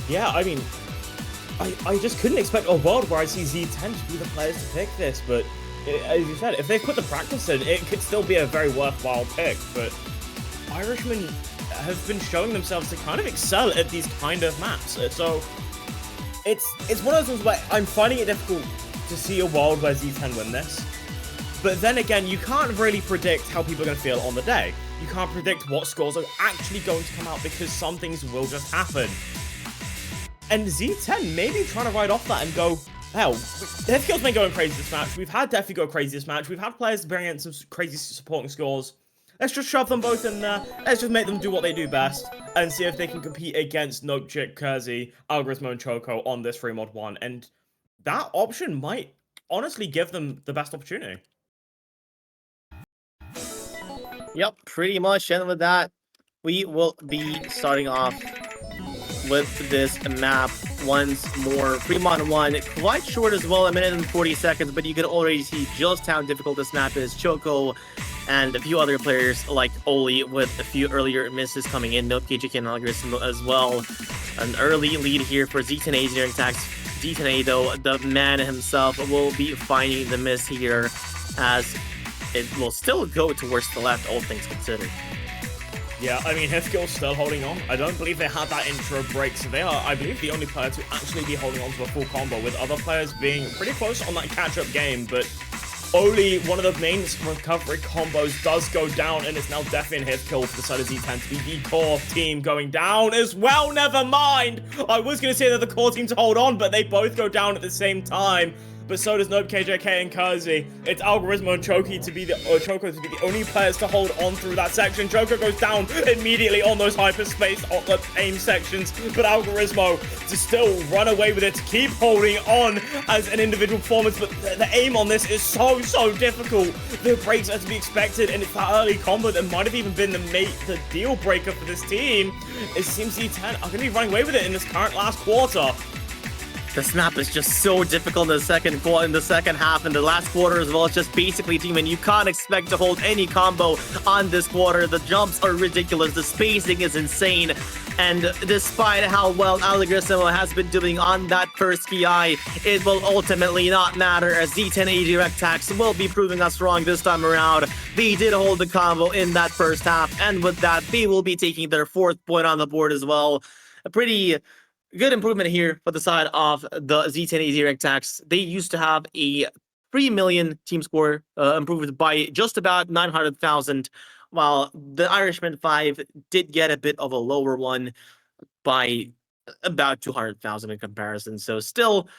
Yeah, I mean, I just couldn't expect a world where I see Z10 to be the players to pick this, but as you said, if they put the practice in, it could still be a very worthwhile pick. But Irishmen have been showing themselves to kind of excel at these kind of maps. So it's one of those ones where I'm finding it difficult to see a world where Z10 win this. But then again, you can't really predict how people are going to feel on the day. You can't predict what scores are actually going to come out because some things will just happen. And Z10 maybe trying to ride off that and go, hell, Defkill's been going crazy this match. We've had Defy go crazy this match. We've had players bring in some crazy supporting scores. Let's just shove them both in there. Let's just make them do what they do best and see if they can compete against Nokejik, Kersey, Irishmen, and Choco on this free mod 1. And that option might honestly give them the best opportunity. Yep, pretty much. And with that, we will be starting off with this map once more. Fremont 1, quite short as well, 1 minute and 40 seconds, but you can already see just how difficult this map is. Choco and a few other players like Oli with a few earlier misses coming in. NokeJK and Irishmen as well. An early lead here for z10a derank tags. z10a, though, the man himself will be finding the miss here as it will still go towards the left, all things considered. Yeah, I mean, Hifkill's still holding on. I don't believe they had that intro break, so they are, I believe, the only player to actually be holding on to a full combo, with other players being pretty close on that catch-up game, but only one of the main recovery combos does go down, and it's now definitely Hifkill for the side of Z10 to be the core team going down as well. Never mind! I was going to say they're the core team to hold on, but they both go down at the same time. But so does Nope, KJK, and Kurzi. It's Algoritmo and Choco to be the only players to hold on through that section. Choco goes down immediately on those hyperspace aim sections, but Algoritmo to still run away with it, to keep holding on as an individual performance. But the aim on this is so difficult. The breaks are to be expected, and it's that early combo that might have even been the deal breaker for this team. It seems Z10 are going to be running away with it in this current last quarter. This map is just so difficult in the second half, and the last quarter as well. It's just basically team, and you can't expect to hold any combo on this quarter. The jumps are ridiculous, the spacing is insane, and despite how well Algoritmo has been doing on that first PI, it will ultimately not matter, as Z10a direct attacks will be proving us wrong this time around. They did hold the combo in that first half, and with that, they will be taking their 4th point on the board as well. A pretty good improvement here for the side of the Z10a direct attacks. They used to have a 3 million team score, improved by just about 900,000, while the Irishmen 5 did get a bit of a lower one by about 200,000 in comparison. So still,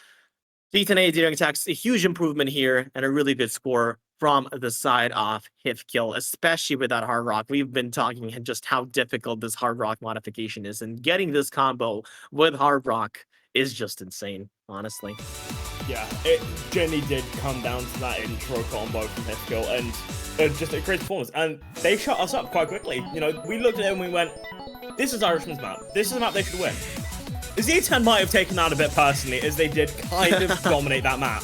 Z10a direct attacks, a huge improvement here and a really good score from the side of Hifkill, especially with that Hard Rock. We've been talking just how difficult this Hard Rock modification is, and getting this combo with Hard Rock is just insane, honestly. Yeah, it genuinely did come down to that intro combo from Hifkill, and just a great performance. And they shut us up quite quickly. You know, we looked at it and we went, this is Irishman's map. This is a map they should win. Z10 might have taken that a bit personally, as they did kind of dominate that map.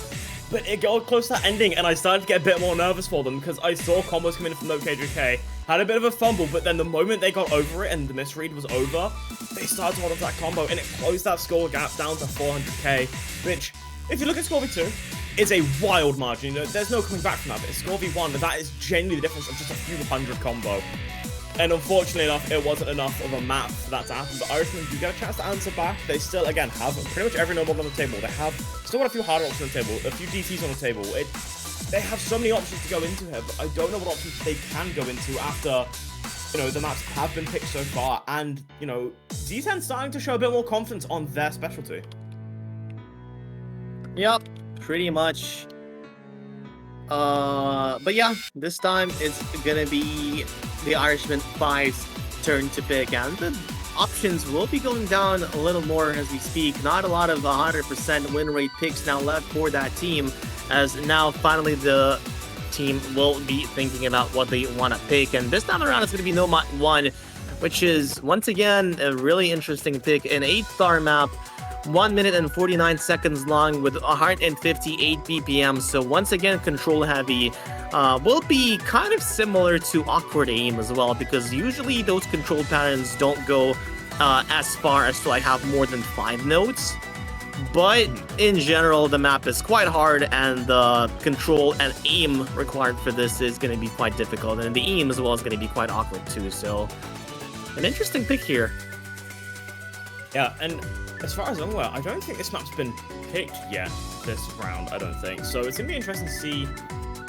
But it got close to that ending, and I started to get a bit more nervous for them, because I saw combos come in from Nope, KJK, had a bit of a fumble, but then the moment they got over it and the misread was over, they started to hold on to that combo, and it closed that score gap down to 400k, which, if you look at Score V2, is a wild margin. You know, there's no coming back from that, but it's Score V1, but that is genuinely the difference of just a few hundred combo. And unfortunately enough, it wasn't enough of a map for that to happen. But Irishmen do get a chance to answer back. They still, again, have pretty much every no mod on the table. They have still got a few hard options on the table, a few DTs on the table. They have so many options to go into here, but I don't know what options they can go into after, you know, the maps have been picked so far. And, you know, Z10 starting to show a bit more confidence on their specialty. Yep, pretty much. But yeah, this time it's gonna be the Irishmen 5's turn to pick, and the options will be going down a little more as we speak. Not a lot of 100% win rate picks now left for that team, as now finally the team will be thinking about what they want to pick, and this time around it's going to be Nomad 1, which is once again a really interesting pick, an 8-star map, 1 minute and 49 seconds long with 158 BPM. So once again, control heavy, will be kind of similar to awkward aim as well, because usually those control patterns don't go as far as to like have more than 5 nodes. But in general, the map is quite hard, and the control and aim required for this is going to be quite difficult, and the aim as well is going to be quite awkward too. So an interesting pick here. Yeah, and as far as I'm aware, I don't think this map's been picked yet this round, I don't think. So it's going to be interesting to see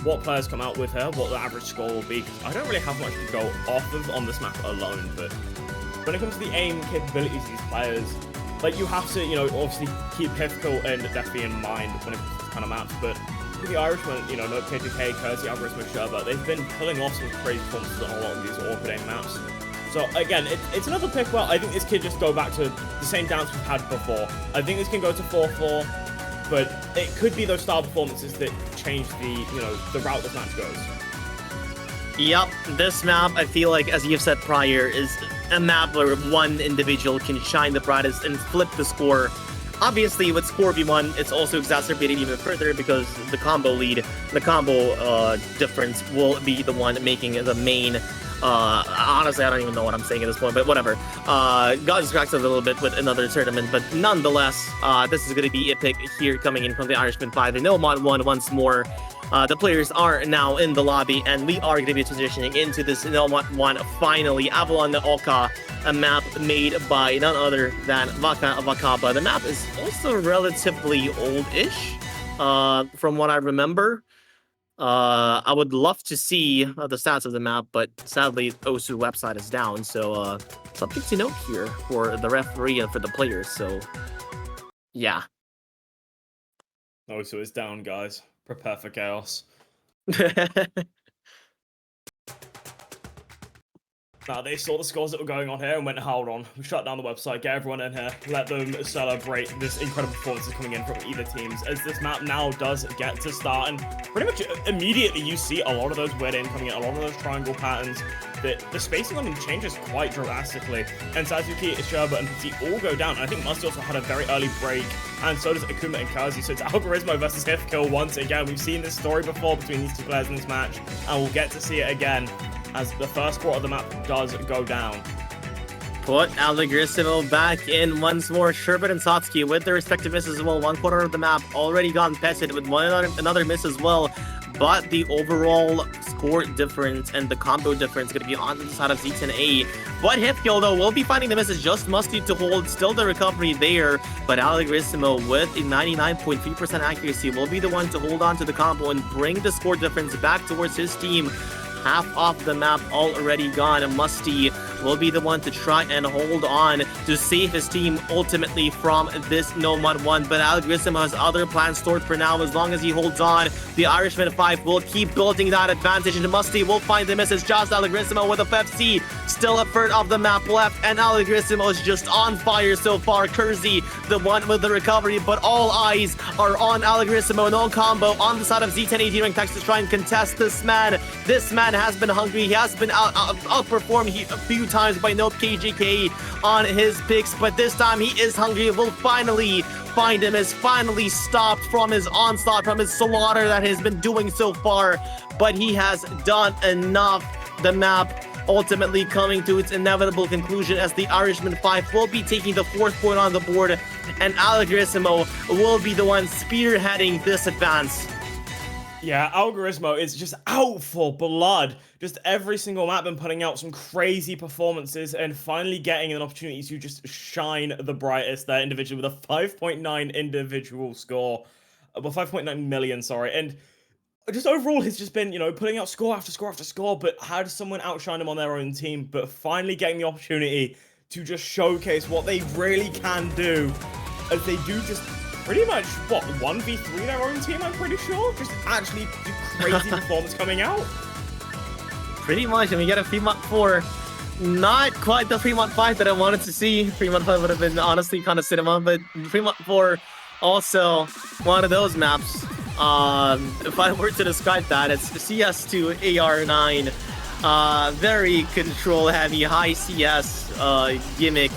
what players come out with her, what the average score will be. I don't really have much to go off of on this map alone, but when it comes to the aim capabilities of these players, like, you have to, you know, obviously keep Hifko and Defi in mind when it comes to this kind of maps, but with the Irishmen, you know, Nope, KJK, Kurzi, Algoritmo, Sherba, they've been pulling off some crazy performances on a lot of these awkward aim maps. So again, it's another pick. Well, I think this can just go back to the same dance we've had before. I think this can go to 4-4, but it could be those style performances that change the, you know, the route this match goes. Yep, this map, I feel like, as you've said prior, is a map where one individual can shine the brightest and flip the score. Obviously, with Score V1, it's also exacerbated even further because the combo lead, the combo difference will be the one making the main. Honestly, I don't even know what I'm saying at this point, but whatever. Got distracted a little bit with another tournament, but nonetheless, this is going to be a pick here coming in from the Irishmen 5. They know Mod 1 once more, The players are now in the lobby, and we are going to be transitioning into this one finally. Avalon Oka, a map made by none other than Vakaba. The map is also relatively old-ish, from what I remember. I would love to see the stats of the map, but sadly, Osu website is down, so something to note here for the referee and for the players, so yeah. Osu is down, guys. Prepare for chaos. Now, they saw the scores that were going on here and went, hold on, we shut down the website, get everyone in here, let them celebrate this incredible performances coming in from either teams, as this map now does get to start, and pretty much immediately you see a lot of those weird in coming in, a lot of those triangle patterns, that the spacing on them changes quite drastically, and Sasuke, Sherba, and Petit all go down, and I think Musty also had a very early break, and so does Akuma and Kazi, so it's Algoritmo versus Hifkill once again. We've seen this story before between these two players in this match, and we'll get to see it again as the first quarter of the map does go down. Put Algoritmo back in once more. Sherbet and Satsuki with their respective misses as well. One quarter of the map already gone petted with another miss as well. But the overall score difference and the combo difference going to be on the side of z10a. But Hifkill, though, will be finding the misses. Just Musty to hold. Still the recovery there. But Algoritmo with a 99.3% accuracy will be the one to hold on to the combo and bring the score difference back towards his team. Half of the map already gone, and Musty will be the one to try and hold on to save his team ultimately from this Nomad 1. But Algoritmo has other plans stored for now. As long as he holds on, the Irishmen 5 will keep building that advantage, and Musty will find the misses. Just Algoritmo with a FC, still a third of the map left, and Algoritmo is just on fire so far. Kersey, the one with the recovery, but all eyes are on Algoritmo. No combo on the side of z10a derank Tex to try and contest this man. This man has been hungry. He has been outperformed a few times by Nope KJK on his picks, but this time he is hungry. Will finally find him, is finally stopped from his onslaught, from his slaughter that he's been doing so far, but he has done enough. The map ultimately coming to its inevitable conclusion as the Irishmen 5 will be taking the 4th point on the board, and Algoritmo will be the one spearheading this advance. Yeah, Algoritmo is just out for blood. Just every single map been putting out some crazy performances and finally getting an opportunity to just shine the brightest there individually with a 5.9 individual score. Well, 5.9 million, sorry. And just overall, he's just been, putting out score after score after score, but how does someone outshine him on their own team? But finally getting the opportunity to just showcase what they really can do, as they do just pretty much, 1v3 their own team, I'm pretty sure? Just actually do crazy performance coming out. Pretty much, and we get a Fremont 4. Not quite the Fremont 5 that I wanted to see. Fremont 5 would have been honestly kind of cinema, but Fremont 4 also one of those maps. If I were to describe that, it's CS2 AR9. Very control-heavy, high CS gimmick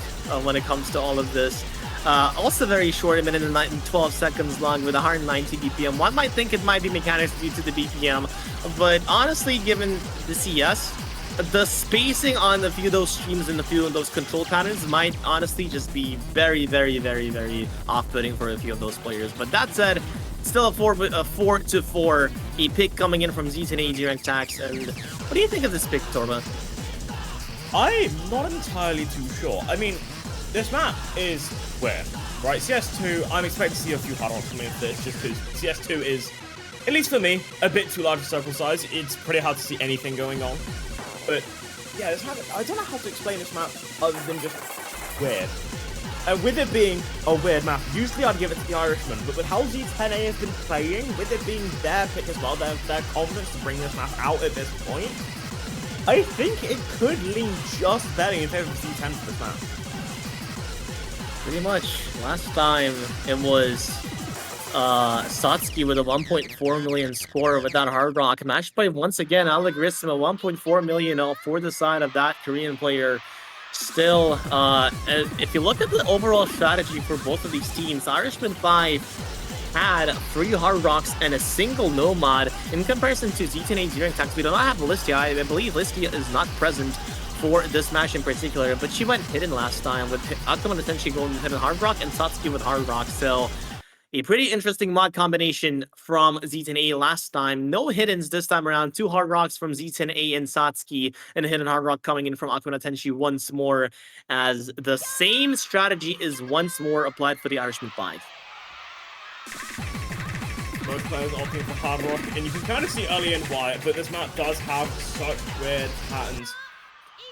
when it comes to all of this. Also very short, a minute and 12 seconds long with 190 BPM. One might think it might be mechanics due to the BPM, but honestly, given the CS, the spacing on a few of those streams and a few of those control patterns might honestly just be very, very, very, very off-putting for a few of those players. But that said, still a 4-4, a pick coming in from z10a derank Tax. And what do you think of this pick, Torma? I'm not entirely too sure. I mean, this map is weird, right? CS2, I'm expecting to see a few hard rocks coming into this, just because CS2 is, at least for me, a bit too large for circle size. It's pretty hard to see anything going on. But yeah, this map, I don't know how to explain this map other than just weird. And with it being a weird map, usually I'd give it to the Irishmen, but with how z10a has been playing, with it being their pick as well, their confidence to bring this map out at this point, I think it could lean just betting in favor of z10 for this map. Pretty much. Last time it was Satsuki with a 1.4 million score with that hard rock, matched by once again Algoritmo, 1.4 million for the side of that Korean player. Still, if you look at the overall strategy for both of these teams, Irishmen 5 had 3 hard rocks and a single nomad in comparison to z10a derank Tax. We do not have Listia. I believe Listia is not present for this match in particular, but she went hidden last time with Akuma essentially going hidden hard rock and Satsuki with hard rock. So A pretty interesting mod combination from Z10A last time. No hiddens this time around. 2 hard rocks from Z10A and Satsuki, and a hidden hard rock coming in from Akuna Tenshi once more, as the same strategy is once more applied for the Irishmen 5. Both players opting for hard rock, and you can kind of see early in why, but this map does have such weird patterns.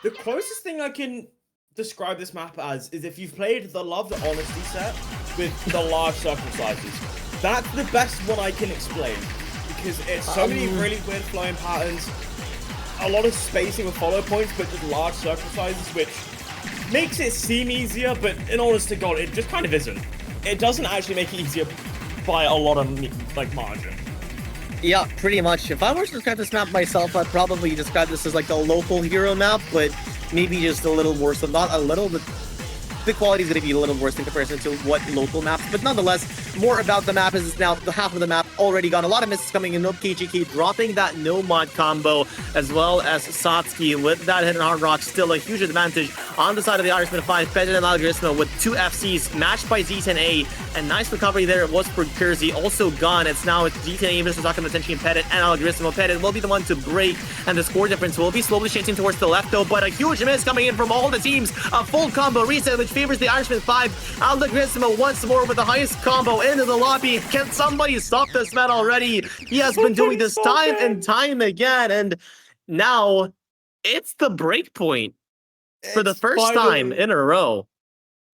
The closest thing I can describe this map as is if you've played the Love the Honesty set with the large circle sizes. That's the best one I can explain, because it's so many really weird flowing patterns, a lot of spacing with follow points, but just large circle sizes, which makes it seem easier, but in honest to God, it just kind of isn't. It doesn't actually make it easier by a lot of, like, margin. Yeah, pretty much. If I were to describe this map myself, I'd probably describe this as like a local hero map, but maybe just a little worse. So not a little, but the quality is going to be a little worse in comparison to what local maps. But nonetheless, more about the map is it's now the half of the map already gone. A lot of misses coming in. Nope, KGK dropping that no mod combo, as well as Satsuki with that hidden hard rock. Still a huge advantage on the side of the Irishmen 5. Pettit and Algoritmo with 2 FCs matched by Z10A. And nice recovery there was for Kersey. Also gone. It's now Z10A versus Akuna Tenshi and Pettit and Algoritmo. Pettit will be the one to break, and the score difference will be slowly changing towards the left though. But a huge miss coming in from all the teams. A full combo reset, which favors the Irishmen 5. Algoritmo once more with the highest combo into the lobby. Can somebody stop this man already? He has been doing this time and time again, and now it's the break point for the first time in a row.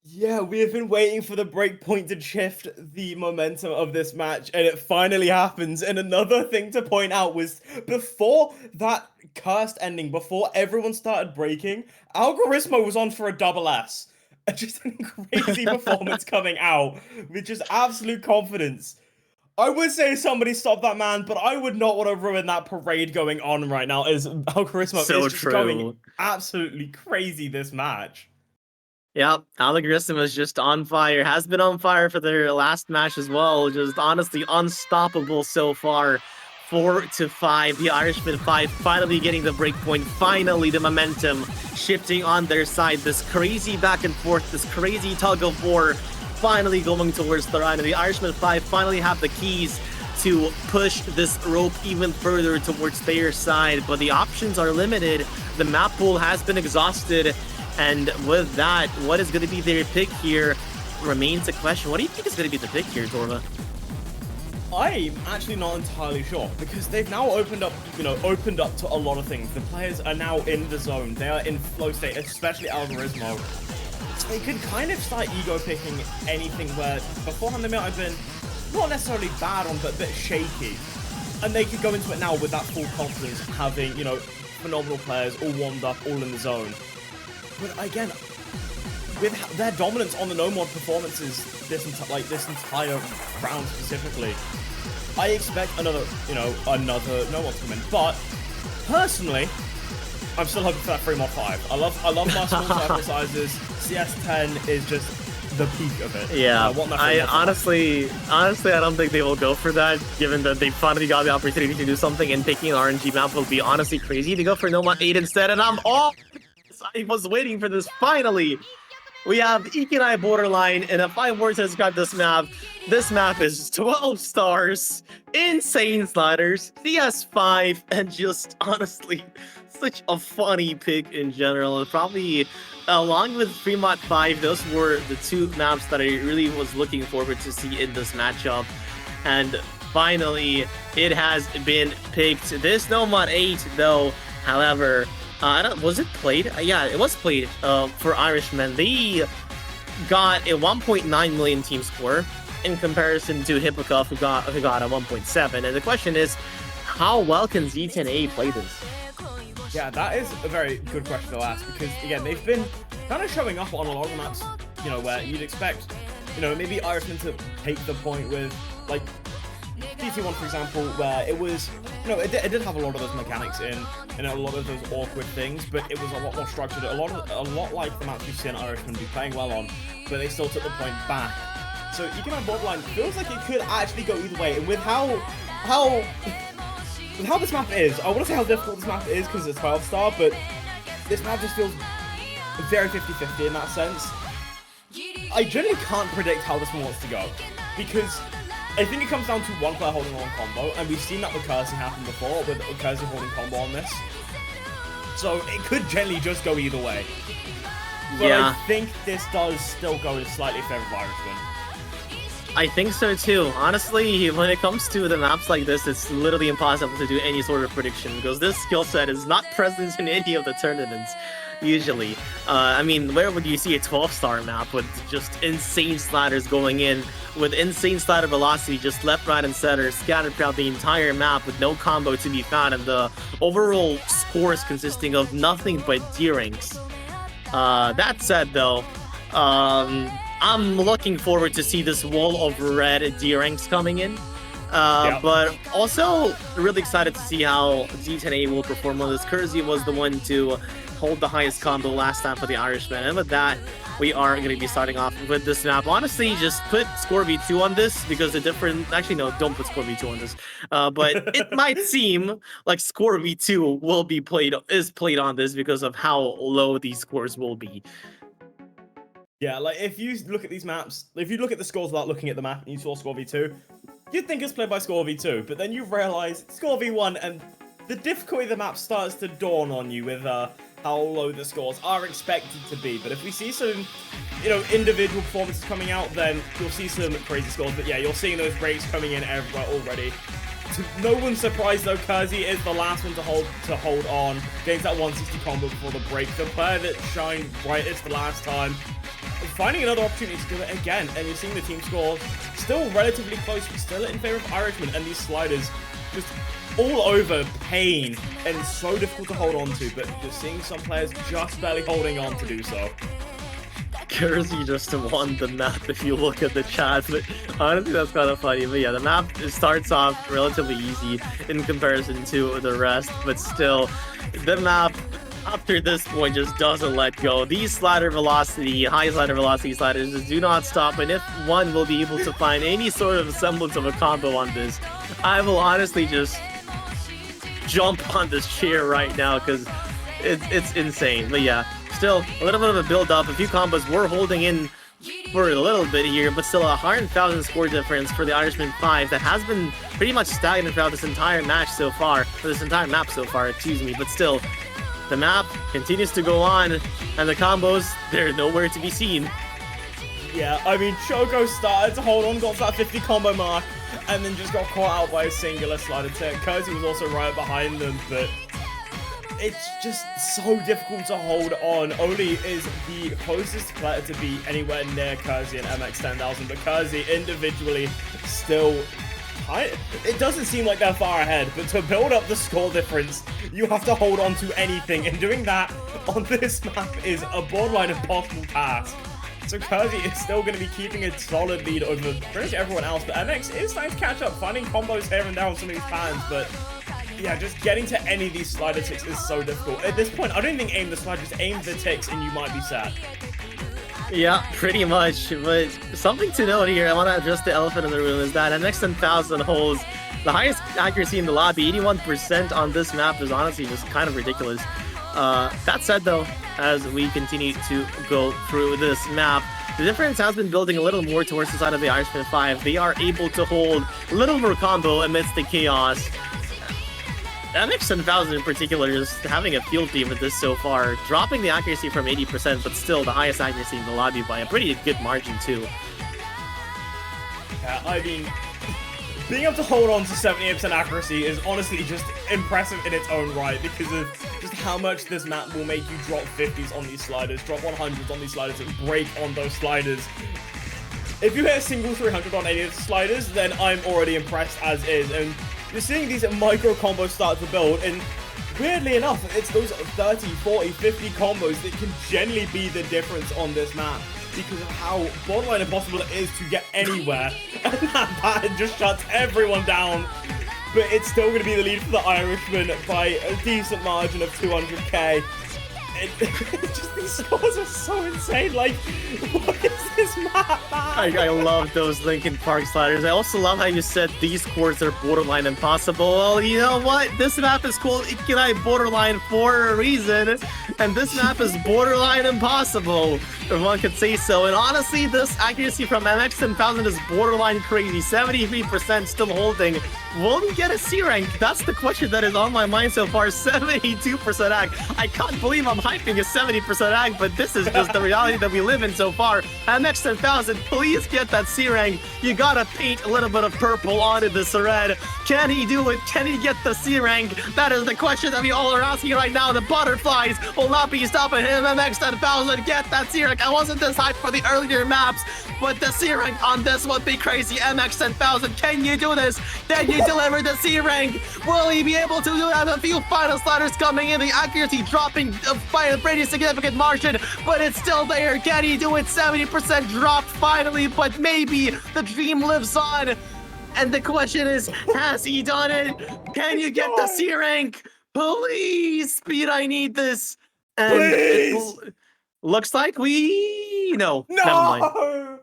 Yeah, we have been waiting for the break point to shift the momentum of this match, and it finally happens. And another thing to point out was before that cursed ending, before everyone started breaking, Algoritmo was on for a double S. Just a crazy performance coming out with just absolute confidence. I would say somebody stop that man, but I would not want to ruin that parade going on right now, as Algoritmo is just going absolutely crazy this match. Yep, Algoritmo is just on fire. Has been on fire for their last match as well. Just honestly unstoppable so far. 4-5. The Irishmen 5 finally getting the breakpoint. Finally, the momentum shifting on their side. This crazy back and forth, this crazy tug of war, finally going towards the right. And the Irishmen 5 finally have the keys to push this rope even further towards their side. But the options are limited. The map pool has been exhausted. And with that, what is going to be their pick here remains a question. What do you think is going to be the pick here, Torva? I'm actually not entirely sure, because they've now opened up to a lot of things. The players are now in the zone. They are in flow state, especially Algoritmo. So they could kind of start ego picking anything where beforehand they might have been not necessarily bad on, but a bit shaky. And they could go into it now with that full confidence, having, phenomenal players all warmed up, all in the zone. But again, with their dominance on the no mod performances this entire round specifically, I expect another no mod to come in. But personally, I'm still hoping for that 3 mod 5. I love my small circle sizes. CS10 is just the peak of it. Yeah, I honestly, I don't think they will go for that, given that they finally got the opportunity to do something, and picking an RNG map will be honestly crazy to go for no mod 8 instead. And I'm all I was waiting for this. Finally, we have Ikinai Borderline, and if I were to describe this map is 12 stars, insane sliders, CS5, and just honestly such a funny pick in general. Probably along with Fremont 5, those were the 2 maps that I really was looking forward to see in this matchup. And finally, it has been picked. This no mod 8 though, however, was it played? Yeah, it was played for Irishmen. They got a 1.9 million team score in comparison to Hippo Cup, who got a 1.7. And the question is, how well can Z10A play this? Yeah, that is a very good question to ask, because again, they've been kind of showing up on a lot of maps, where you'd expect, maybe Irishmen to take the point with, like, GT1, for example, where it was, it did have a lot of those mechanics in, and a lot of those awkward things, but it was a lot more structured, a lot like the maps we've seen Irishmen be playing well on, but they still took the point back. So Ikinai Borderline feels like it could actually go either way, and with how this map is, I want to say how difficult this map is because it's 12-star, but this map just feels very 50-50 in that sense. I generally can't predict how this one wants to go, because I think it comes down to one player holding on combo, and we've seen that with Kersey happen before, with Kersey holding combo on this. So it could generally just go either way. But Yeah. I think this does still go in slightly favor of Irishman. I think so too. Honestly, when it comes to the maps like this, it's literally impossible to do any sort of prediction because this skill set is not present in any of the tournaments, usually. I mean, where would you see a 12-star map with just insane sliders going in, with insane slider velocity, just left, right, and center, scattered throughout the entire map with no combo to be found, and the overall scores consisting of nothing but deranks. That said, though, I'm looking forward to see this wall of red D-ranks coming in. But also really excited to see how z10a will perform on this. Kersey was the one to hold the highest combo last time for the Irishmen. And with that, we are going to be starting off with this map. Honestly, just put Score V2 on this because the different... Actually, no, don't put Score V2 on this. But it might seem like Score V2 will be played on this because of how low these scores will be. Yeah, like if you look at these maps, if you look at the scores without looking at the map and you saw Score V2, you'd think it's played by Score V2, but then you realize Score V1 and the difficulty of the map starts to dawn on you with how low the scores are expected to be. But if we see some, individual performances coming out, then you'll see some crazy scores. But yeah, you're seeing those breaks coming in everywhere already. No one's surprised though, Kersey is the last one to hold on, getting that 160 combo before the break. The player that shined brightest the last time, finding another opportunity to do it again, and you're seeing the team score still relatively close, but still in favor of Irishman, and these sliders just all over pain and so difficult to hold on to, but you're seeing some players just barely holding on to do so. Kersey just won the map if you look at the chat, but honestly that's kind of funny. But yeah, the map starts off relatively easy in comparison to the rest, but still, the map after this point just doesn't let go. These slider velocity, high slider velocity sliders just do not stop, and if one will be able to find any sort of semblance of a combo on this, I will honestly just jump on this chair right now because it's insane. But yeah, still a little bit of a build up. A few combos were holding in for a little bit here, but still 100,000 score difference for the Irishmen 5 that has been pretty much stagnant throughout this entire match so far, or this entire map so far, excuse me. But still, the map continues to go on, and the combos, they're nowhere to be seen. Yeah, I mean, Choco started to hold on, got to that 50 combo mark, and then just got caught out by a singular slider tick. Kersey was also right behind them, but it's just so difficult to hold on. Oli is the closest player to be anywhere near Kersey and MX 10,000, but Kersey individually still... It doesn't seem like they're far ahead, but to build up the score difference, you have to hold on to anything, and doing that on this map is a borderline impossible task. So Kersey is still going to be keeping a solid lead over pretty much everyone else, but MX is starting to catch up, finding combos here and there on some of these patterns, but yeah, just getting to any of these slider ticks is so difficult. At this point, I don't think aim the slide, just aim the ticks and you might be set. Yeah, pretty much, but something to note here, I want to address the elephant in the room, is that MX 10,000 holds the highest accuracy in the lobby. 81% on this map is honestly just kind of ridiculous. That said though, as we continue to go through this map, the difference has been building a little more towards the side of the Irishmen 5. They are able to hold a little more combo amidst the chaos. MX 10,000 in particular is having a field day with this so far, dropping the accuracy from 80%, but still the highest accuracy in the lobby by a pretty good margin too. Yeah, I mean, being able to hold on to 78% accuracy is honestly just impressive in its own right because of just how much this map will make you drop 50s on these sliders, drop 100s on these sliders, and break on those sliders. If you hit a single 300 on any of the sliders, then I'm already impressed as is, and you're seeing these micro combos start to build, and weirdly enough, it's those 30, 40, 50 combos that can generally be the difference on this map because of how borderline impossible it is to get anywhere, and that pattern just shuts everyone down. But it's still going to be the lead for the Irishmen by a decent margin of 200k. Just these scores are so insane. Like, what is this map? I love those Linkin Park sliders. I also love how you said these scores are borderline impossible. Well, you know what? This map is called Ikigai Borderline for a reason, and this map is borderline impossible, if one could say so. And honestly, this accuracy from MX-10,000 is borderline crazy. 73% still holding. Will we get a C rank? That's the question that is on my mind so far. 72% ag. I can't believe I'm hyping a 70% ag, but this is just the reality that we live in so far. MX-10,000, please get that C rank. You gotta paint a little bit of purple onto this red. Can he do it? Can he get the C rank? That is the question that we all are asking right now. The butterflies will not be stopping him. MX-10,000, get that C rank. I wasn't this hyped for the earlier maps, but the C rank on this would be crazy. MX-10,000, can you do this? Can you deliver the C rank? Will he be able to do that? A few final sliders coming in, the accuracy dropping by a pretty significant margin, but it's still there. Can he do it? 70% dropped finally, but maybe the dream lives on. And the question is, has he done it? Can you get the C rank? Please, Speed, I need this. And Please! Looks like no. No! Never mind.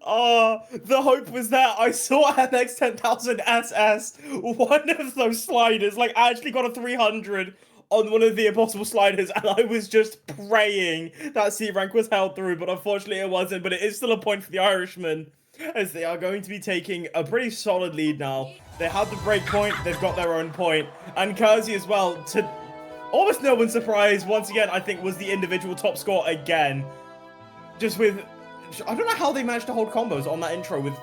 Oh, the hope was there. I saw MX-10,000 SS, one of those sliders, like actually got a 300 on one of the impossible sliders, and I was just praying that C rank was held through, but unfortunately it wasn't. But it is still a point for the Irishmen, as they are going to be taking a pretty solid lead now. They have the break point, they've got their own point, and Kersey as well, to almost no one's surprise, once again, I think was the individual top score again. Just with, I don't know how they managed to hold combos on that intro with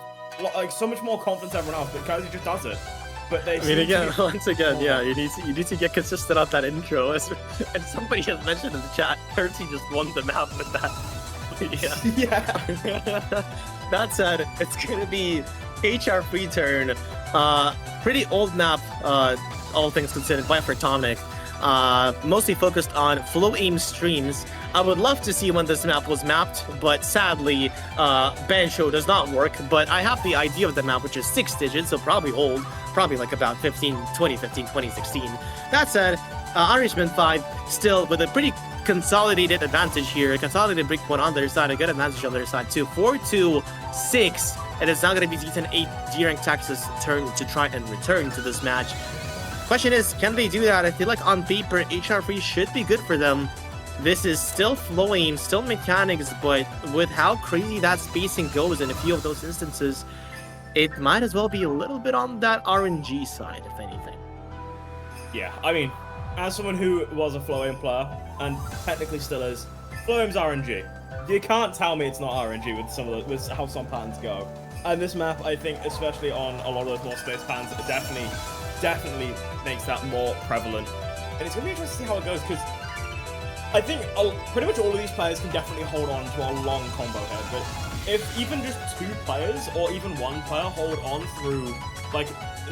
like so much more confidence than everyone else, but Kersey just does it. But they once again, yeah, you need to get consistent on that intro. And somebody has mentioned in the chat, Kersey just won the map with that. Yeah. That said, it's gonna be HR3 turn. Pretty old map, all things considered, by Photonic. Mostly focused on flow aim streams. I would love to see when this map was mapped, but sadly, Bancho does not work. But I have the idea of the map, which is 6 digits, so probably old, probably like about 2015, 2016. That said, Irishmen 5 still with a pretty consolidated advantage here. A consolidated breakpoint on their side, a good advantage on their side too. 4-2-6, and it's now going to be z10a derank Texas' turn to try and return to this match. Question is, can they do that? I feel like on paper, HR3 should be good for them. This is still flow aim, still mechanics, but with how crazy that spacing goes in a few of those instances, it might as well be a little bit on that RNG side, if anything. Yeah, I mean, as someone who was a flow aim player, and technically still is, flow aim's RNG. You can't tell me it's not RNG with how some patterns go. And this map, I think, especially on a lot of those more space patterns, it definitely makes that more prevalent. And it's going to be interesting to see how it goes, because I think pretty much all of these players can definitely hold on to a long combo here, but if even just 2 players or even 1 player hold on through like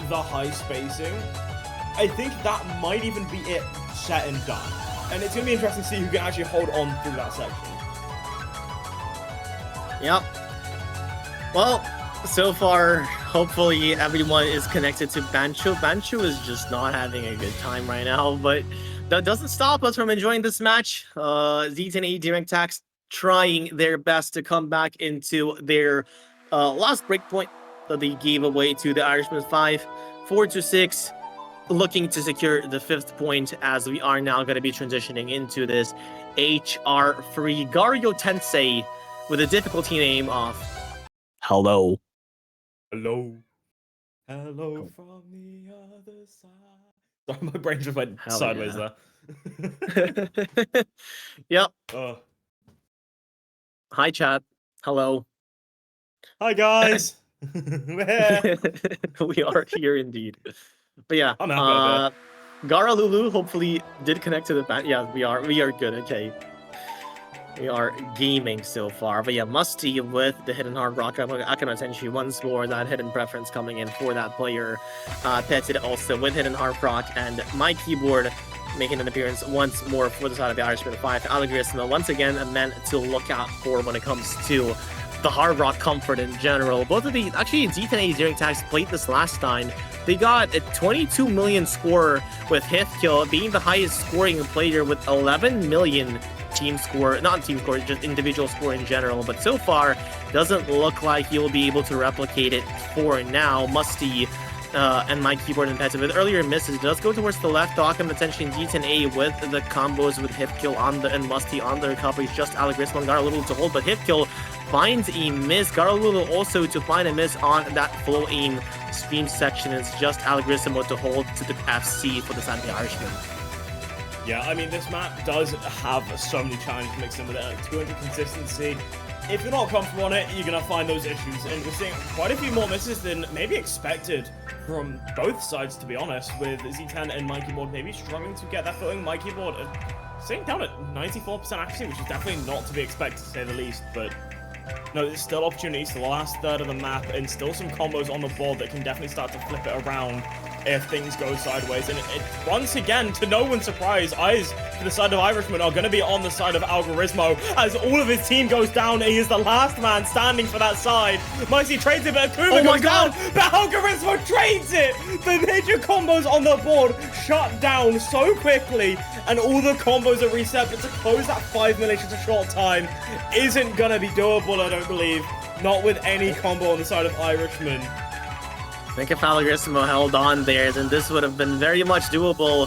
the high spacing, I think that might even be it set and done. And it's going to be interesting to see who can actually hold on through that section. Yep. Well, so far, hopefully everyone is connected to Bancho. Bancho is just not having a good time right now, but that doesn't stop us from enjoying this match. Z10a derank Tax trying their best to come back into their last breakpoint that they gave away to the Irishmen 5. 4-6, looking to secure the 5th point, as we are now going to be transitioning into this HR3 Gario Tensei with a difficulty name of Hello. Hello. Hello from the other side. Sorry, my brain just went sideways there. Yep. Oh. Hi, chat. Hello. Hi, guys. We are here indeed. But yeah, I'm happy Gara Lulu hopefully did connect to the band. Yeah, we are good. Okay. We are gaming so far. But yeah, Musty with the hidden hard rock. Akama Tenshi once more, that hidden preference coming in for that player. Petted also with hidden hard rock, and my keyboard making an appearance once more for the side of the Irishmen 5. Allegrisma once again a man to look out for when it comes to the Hard Rock Comfort in general. Both of these, actually, z10a Derank Tax played this last time. They got a 22 million score with Hithkill being the highest scoring player with 11 million team score, not team score, just individual score in general. But so far, doesn't look like he'll be able to replicate it for now. Musty and my keyboard and pets with earlier misses does go towards the left. Dockham attention z10a with the combos with Hipkill on the and Musty on the recoveries. Just Allegrismo got a little to hold, but Hipkill finds a miss. Got a little also to find a miss on that flow aim stream section. It's just Allegrismo to hold to the FC for the side of the Irishman. Yeah, I mean, this map does have so many challenges mixed in with it. Like 200 consistency. If you're not comfortable on it, you're going to find those issues. And we're seeing quite a few more misses than maybe expected from both sides, to be honest, with Z10 and my keyboard maybe struggling to get that footing. My keyboard sitting down at 94% accuracy, which is definitely not to be expected, to say the least. But no, there's still opportunities to the last third of the map and still some combos on the board that can definitely start to flip it around if things go sideways. And it once again, to no one's surprise, eyes for the side of Irishman are going to be on the side of Algoritmo as all of his team goes down. He is the last man standing for that side. Micey trades it, but Akuma goes down, but Algoritmo trades it! The major combos on the board shut down so quickly, and all the combos are reset, but to close that 5 minutes in a short time isn't going to be doable, I don't believe. Not with any combo on the side of Irishman. I think if Allegrismo held on there, then this would have been very much doable.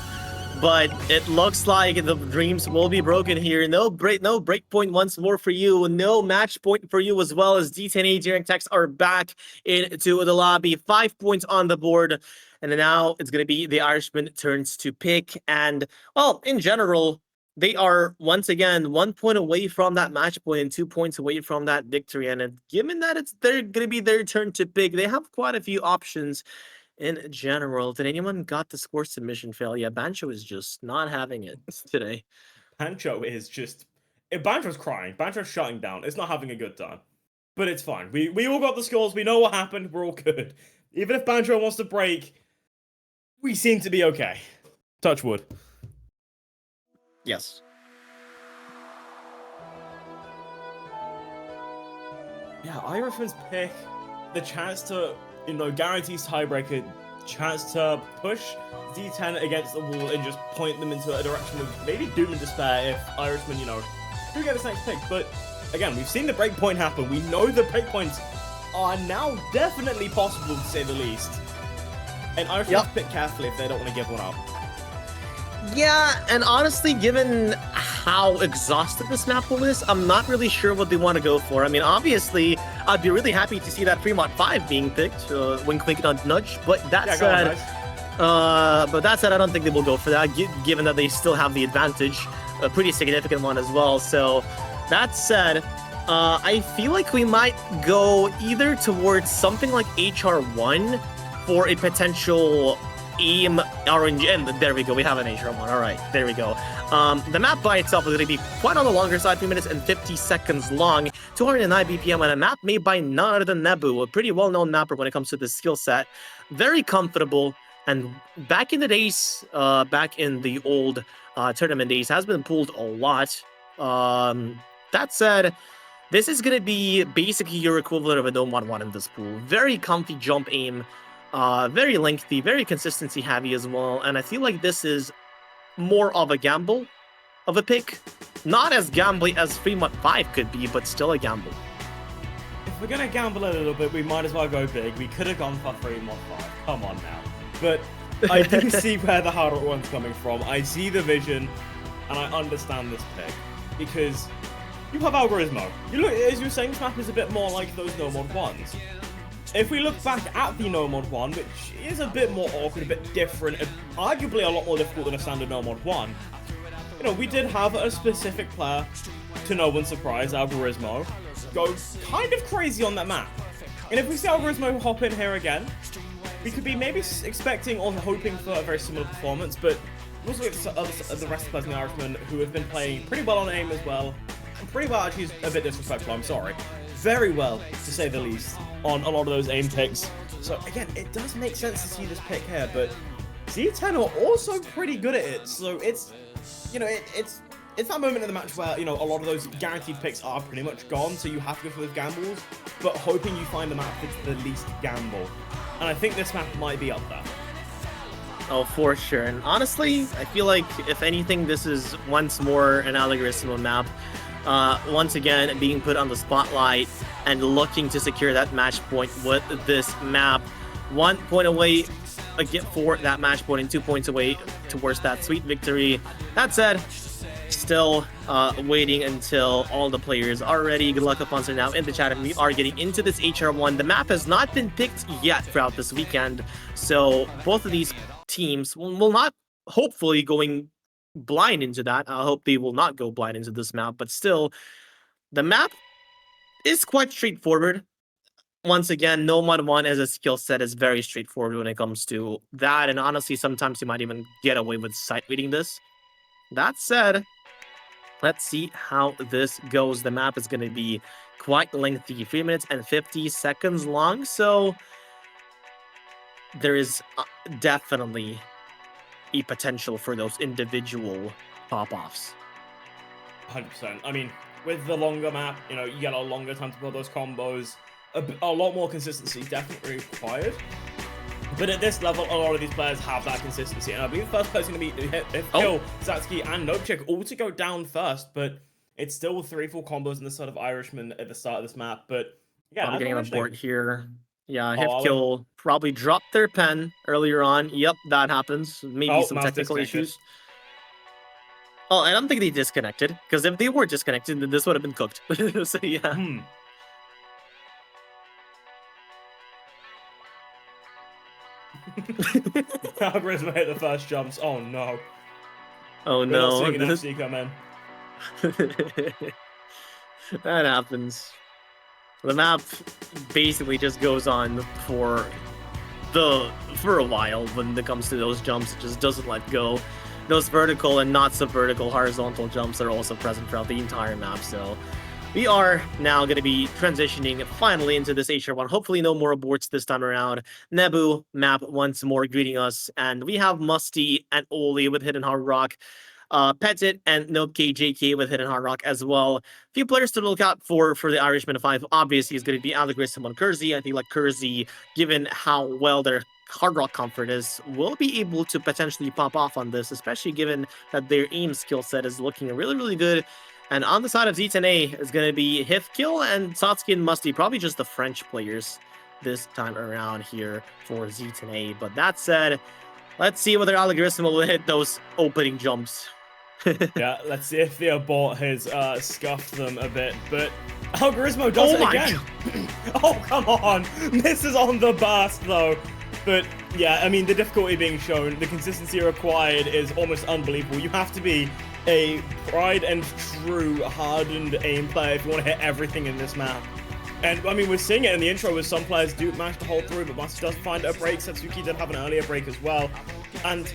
But it looks like the dreams will be broken here. No break point once more for you. No match point for you as well, as z10a Derank Tax are back into the lobby. 5 points on the board. And now it's going to be the Irishman turns to pick. And, well, in general, they are once again 1 point away from that match point and 2 points away from that victory. And given that they're going to be their turn to pick, they have quite a few options in general. Did anyone got the score submission fail? Yeah, Bancho is just not having it today. Bancho is just... Bancho's crying. Bancho's shutting down. It's not having a good time. But it's fine. We all got the scores. We know what happened. We're all good. Even if Bancho wants to break, we seem to be okay. Touch wood. Yes. Yeah, Irishman's pick, the chance to, guarantees tiebreaker, chance to push Z10 against the wall and just point them into a direction of maybe doom and despair if Irishman, do get this next pick. But again, we've seen the breakpoint happen. We know the breakpoints are now definitely possible, to say the least. And Irishman have to pick carefully if they don't want to give one up. Yeah, and honestly, given how exhausted this map pool is, I'm not really sure what they want to go for. I mean, obviously, I'd be really happy to see that Fremont 5 being picked, wink, wink, nudge. But that said, I don't think they will go for that, given that they still have the advantage, a pretty significant one as well. So that said, I feel like we might go either towards something like HR1 for a potential aim orange, and there we go, we have an HR1. All right, there we go. The map by itself is going to be quite on the longer side, 3 minutes and 50 seconds long, 209 BPM, and a map made by none other than Nebu, a pretty well-known mapper when it comes to the skill set. Very comfortable, and back in the days, back in the old tournament days, has been pulled a lot. That said, this is going to be basically your equivalent of a Dome 1-1 in this pool. Very comfy jump aim. Very lengthy, very consistency heavy as well, and I feel like this is more of a gamble of a pick. Not as gambly as Fremont 5 could be, but still a gamble. If we're gonna gamble a little bit, we might as well go big. We could have gone for Fremont 5. Come on now. But I do see where the harder one's coming from. I see the vision, and I understand this pick. Because you have Algoritmo. You look, as you were saying, this map is a bit more like those No Mod 1s. If we look back at the No Mod 1, which is a bit more awkward, a bit different, and arguably a lot more difficult than a standard No Mod 1, we did have a specific player, to no one's surprise, Algoritmo, go kind of crazy on that map. And if we see Algoritmo hop in here again, we could be maybe expecting or hoping for a very similar performance, but we also get the rest of the players in the Irishman who have been playing pretty well on aim as well. And pretty well, actually, is a bit disrespectful, I'm sorry. Very well, to say the least, on a lot of those aim picks. So again, it does make sense to see this pick here, but Z10 are also pretty good at it. So it's it's that moment in the match where, you know, a lot of those guaranteed picks are pretty much gone, so you have to go for those gambles, but hoping you find the map that's the least gamble. And I think this map might be up there. Oh, for sure. And honestly, I feel like, if anything, this is once more an Algorithm map. Once again, being put on the spotlight and looking to secure that match point with this map. 1 point away for that match point and 2 points away towards that sweet victory. That said, still waiting until all the players are ready. Good luck upon now in the chat, and we are getting into this HR1. The map has not been picked yet throughout this weekend, so both of these teams will not hopefully going blind into that. I hope they will not go blind into this map, but still, the map is quite straightforward. Once again, no Mod 1 as a skill set is very straightforward when it comes to that, and honestly, sometimes you might even get away with sight reading this. That said, let's see how this goes. The map is going to be quite lengthy, 3 minutes and 50 seconds long, so there is definitely a potential for those individual pop-offs. 100%. I mean, with the longer map, you know, you get a longer time to build those combos. A lot more consistency definitely required. But at this level, a lot of these players have that consistency. And I believe the first person to be Kill, Satsuki, and Nopechik all to go down first. But it's still 3 full combos in the sort of Irishman at the start of this map. But yeah, I'm getting on board here. Yeah, Hipkill probably dropped their pen earlier on. Yep, that happens. Maybe some technical issues. Oh, I don't think they disconnected, because if they were disconnected, then this would have been cooked. So yeah. Algorithm hit the first jumps. Oh no. Oh no. We're not seeing an FC come in. That happens. The map basically just goes on for a while when it comes to those jumps. It just doesn't let go. Those vertical and not so vertical horizontal jumps are also present throughout the entire map. So we are now going to be transitioning finally into this HR1. Hopefully no more aborts this time around. Nebu map once more greeting us. And we have Musty and Oli with Hidden Hard Rock. Petit and Nope KJK with Hidden Hard Rock as well. Few players to look out for the Irishmen 5. Obviously, is going to be Algorithm on Kersey. I think like Kersey, given how well their Hard Rock comfort is, will be able to potentially pop off on this, especially given that their aim skill set is looking really, really good. And on the side of z10a is going to be Hifkill and Satsuki and Musty, probably just the French players this time around here for z10a. But that said, let's see whether Algorithm will hit those opening jumps. Yeah, let's see if the abort has scuffed them a bit, but Algorithm does it again. Oh, come on. This is on the burst, though. But yeah, I mean, the difficulty being shown, the consistency required is almost unbelievable. You have to be a tried and true hardened aim player if you want to hit everything in this map. And I mean, we're seeing it in the intro where some players do manage to hold through, but Musty does find a break. Satsuki did have an earlier break as well. And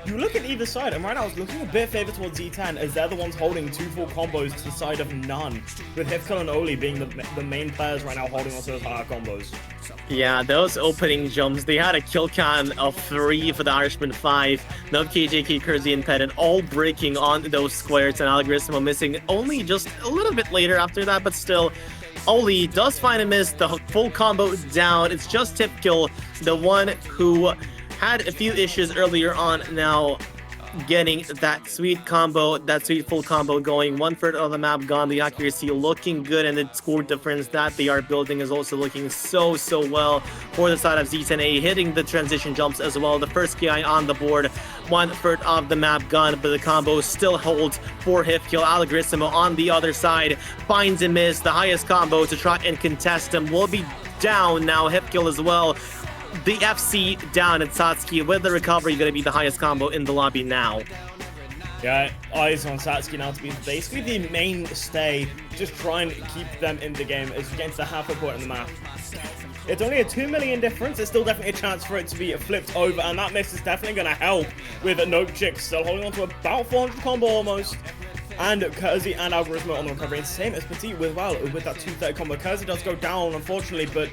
you look at either side, and right now it's looking a bit favored towards Z10 as they're the ones holding 2 full combos to the side of none, with Hifkill and Oli being the main players right now holding onto those higher combos. Yeah, those opening jumps, they had a kill count of 3 for the Irishmen 5. Nope, KJK, Kersey, and Petit all breaking on those squares, and Algorithm missing only just a little bit later after that, but still, Oli does find a miss, the full combo down. It's just Hifkill, the one who had a few issues earlier on, now getting that sweet combo, that sweet full combo going. 1/3 of the map gone, the accuracy looking good, and the score difference that they are building is also looking so well for the side of z10a, hitting the transition jumps as well. The first KI on the board, 1/3 of the map gone, but the combo still holds for Hifkill. Algorithm on the other side finds a miss. The highest combo to try and contest him will be down now. Hifkill as well. The FC down at Satsuki with the recovery going to be the highest combo in the lobby now. Yeah, eyes on Satsuki now to be basically the mainstay, just trying to keep them in the game as against the halfway point in the map. It's only a 2 million difference. There's still definitely a chance for it to be flipped over, and that miss is definitely going to help with Nopechik still holding on to about 400 combo almost. And Kersey and Algorithm on the recovery. And same as Petit with that 230 combo. Kersey does go down, unfortunately, but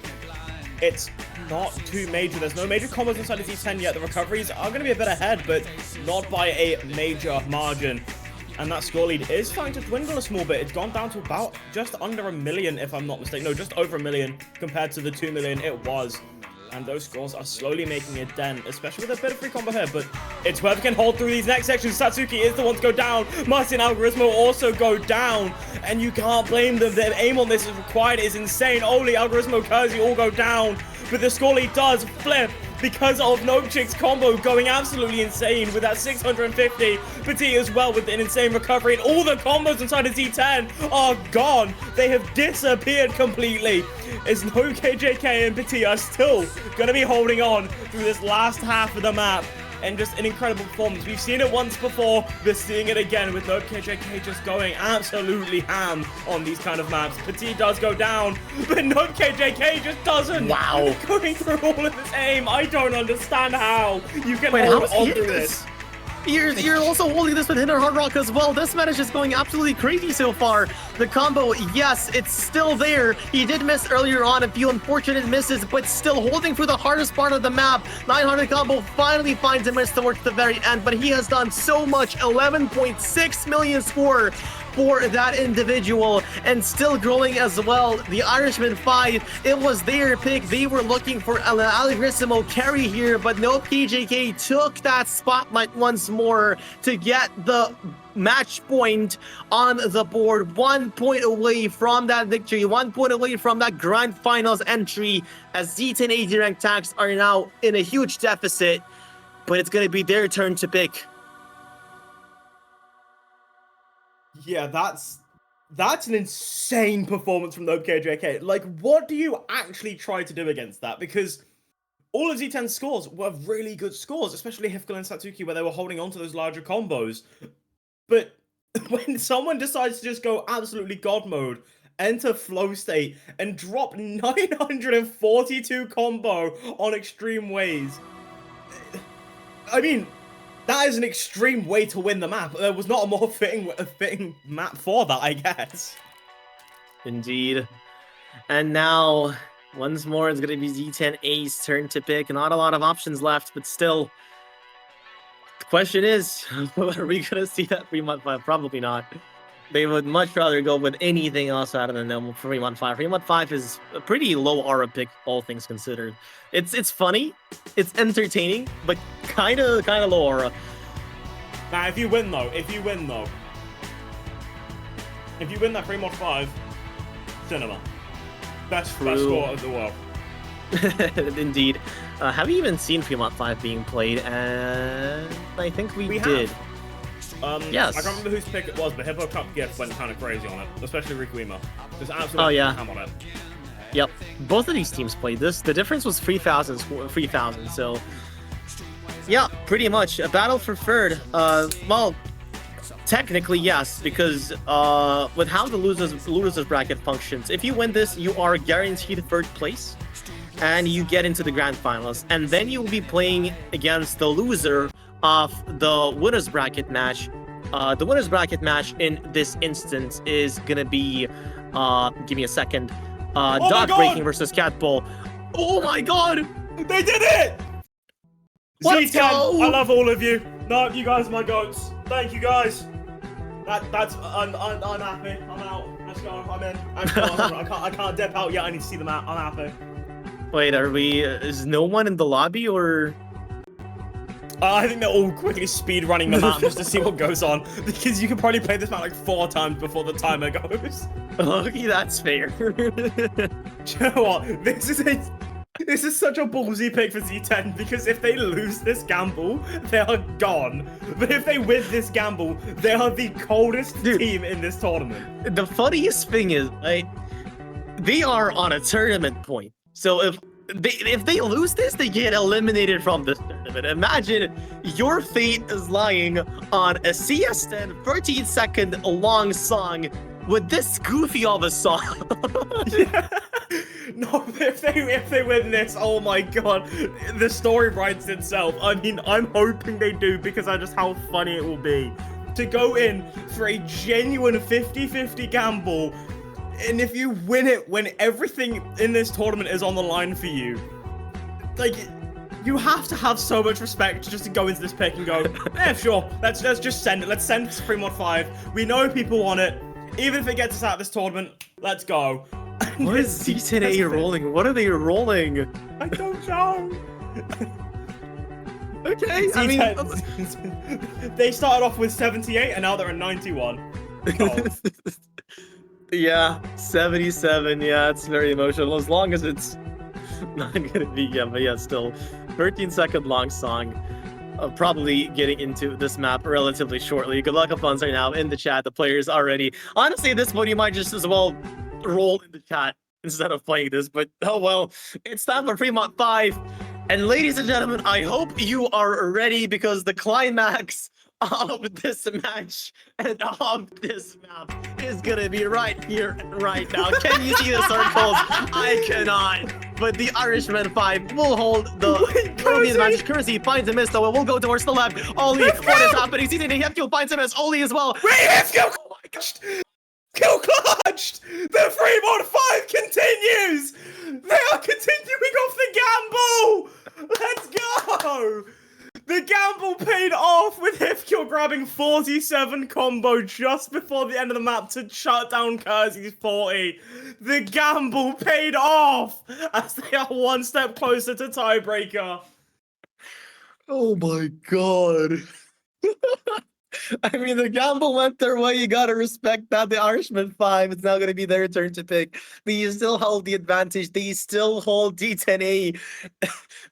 it's not too major. There's no major combos inside of Z10 yet. The recoveries are going to be a bit ahead, but not by a major margin. and that score lead is starting to dwindle a small bit. It's gone down to about just under 1 million, if I'm not mistaken. No, just over 1 million compared to the 2 million it was. And those scores are slowly making a dent, especially with a bit of free combo here. But it's whoever can hold through these next sections. Satsuki is the one to go down. Martin and Algoritmo also go down. And you can't blame them. Their aim on this is required. It's insane. Oli, Algoritmo, Kurzi all go down. But the score lead does flip because of Nopechik's combo going absolutely insane with that 650. Petit as well with an insane recovery. And all the combos inside of Z10 are gone. They have disappeared completely. As NokeJK and Petit are still going to be holding on through this last half of the map. And just an incredible performance. We've seen it once before. We're seeing it again with NokeJK just going absolutely ham on these kind of maps. Petit does go down, but NokeJK just doesn't. Wow. Going through all of this aim. I don't understand how you can Wait, hold how's on he through hitting this. You're also holding this with Hinder Hard Rock as well. This man is just going absolutely crazy so far. The combo, yes, it's still there. He did miss earlier on, a few unfortunate misses, but still holding through the hardest part of the map. 900 combo finally finds a miss towards the very end, but he has done so much. 11.6 million score for that individual, and still growing as well. The Irishmen 5, it was their pick. They were looking for an Aligrissimo carry here, but NokeJK took that spotlight once more to get the match point on the board. 1 point away from that victory, 1 point away from that grand finals entry, as Z10a derank tags are now in a huge deficit, but it's going to be their turn to pick. Yeah, that's an insane performance from NokeJK. Like, what do you actually try to do against that? Because all of Z10's scores were really good scores, especially Hifkel and Satsuki, where they were holding on to those larger combos. But when someone decides to just go absolutely god mode, enter flow state, and drop 942 combo on extreme ways, I mean, that is an extreme way to win the map. There was not a more fitting map for that, I guess. Indeed. And now, once more, it's going to be Z10a's turn to pick. Not a lot of options left, but still. The question is, are we going to see that Fremont 5? Probably not. They would much rather go with anything else other than Fremont 5. Fremont 5 is a pretty low aura pick, all things considered. It's funny, it's entertaining, but kind of low aura. Now, if you win that Fremont 5, cinema. Best score of the world. Indeed. Have you even seen Fremont 5 being played? And I think we did. Yes. I can't remember whose pick it was, but Hippo Cup gift went kind of crazy on it, especially Rikuima. Just absolutely ham on it. Yep. Both of these teams played this. The difference was 3,000, so yeah, pretty much a battle for third. Well, technically yes, because with how the losers bracket functions, if you win this, you are guaranteed third place, and you get into the grand finals, and then you will be playing against the loser of the winners bracket match. The winners bracket match in this instance is gonna be give me a second. Dog breaking versus Catbull. Oh my god! They did it! Let's Z10, go! I love all of you. No, you guys are my goats. Thank you guys. I'm happy. I'm out. Let's go. I'm in. I can't dip out yet. I need to see them out. I'm happy. Wait, are we? Is no one in the lobby or? I think they're all quickly speed running the map just to see what goes on, because you can probably play this map like 4 times before the timer goes. Okay, that's fair. Do you know what? This is such a ballsy pick for Z10, because if they lose this gamble, they are gone. But if they win this gamble, they are the coldest team in this tournament. The funniest thing is, they are on a tournament point. So if they lose this, they get eliminated from this tournament. Imagine your fate is lying on a CS10 13-second long song with this goofy of a song. Yeah. No, if they win this, oh my god, the story writes itself. I mean, I'm hoping they do, because I just how funny it will be to go in for a genuine 50-50 gamble. And if you win it when everything in this tournament is on the line for you, like, You have to have so much respect just to go into this pick and go, sure, let's just send it. Let's send it to Fremont 5. We know people want it. Even if it gets us out of this tournament, let's go. What is z10a rolling? What are they rolling? I don't know. Okay, I mean... They started off with 78 and now they're at 91. Oh. Yeah, 77, yeah, it's very emotional. As long as it's not gonna be, yeah, but yeah, still. 13-second long song. Probably getting into this map relatively shortly. Good luck, funds right now in the chat. The players already. Honestly, at this point, you might just as well roll in the chat instead of playing this. But oh well, it's time for Fremont 5. And ladies and gentlemen, I hope you are ready because the climax of this match and of this map is gonna be right here and right now. Can you see the circles? I cannot. But the Irishmen 5 will hold the match. Currency finds a miss, though. It will go towards the left. Oli, what is happening? z10a Hippo finds a miss. Oli as well. Wait, Hippo! Oh my gosh! Kill clutched! The Fremont 5 continues! They are continuing off the gamble! Let's go! The gamble paid off with Hippo grabbing 47 combo just before the end of the map to shut down Kersey's 40. The gamble paid off as they are one step closer to tiebreaker. Oh my god. I mean, the gamble went their way. You gotta respect that. The Irishmen 5, it's now gonna be their turn to pick. They still hold the advantage. They still hold z10a.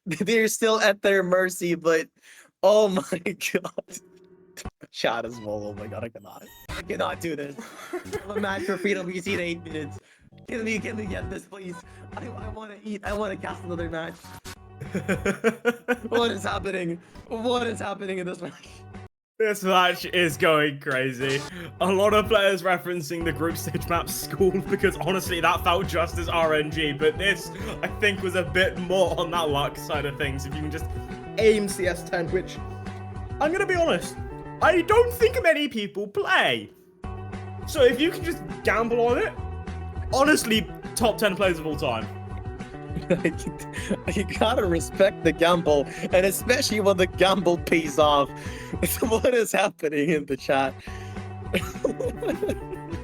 They're still at their mercy, but oh my god. Chat as well. Oh my god, I cannot do this. A match for freedom. We see in 8 minutes. Can we get this, please? I want to eat. I want to cast another match. What is happening? What is happening in this match? This match is going crazy. A lot of players referencing the group stage map schooled because honestly that felt just as RNG, but this I think was a bit more on that luck side of things. If you can just aim CS10, which I'm gonna be honest, I don't think many people play. So if you can just gamble on it, honestly, top 10 players of all time. You gotta respect the gamble, and especially when the gamble pays off. What is happening in the chat?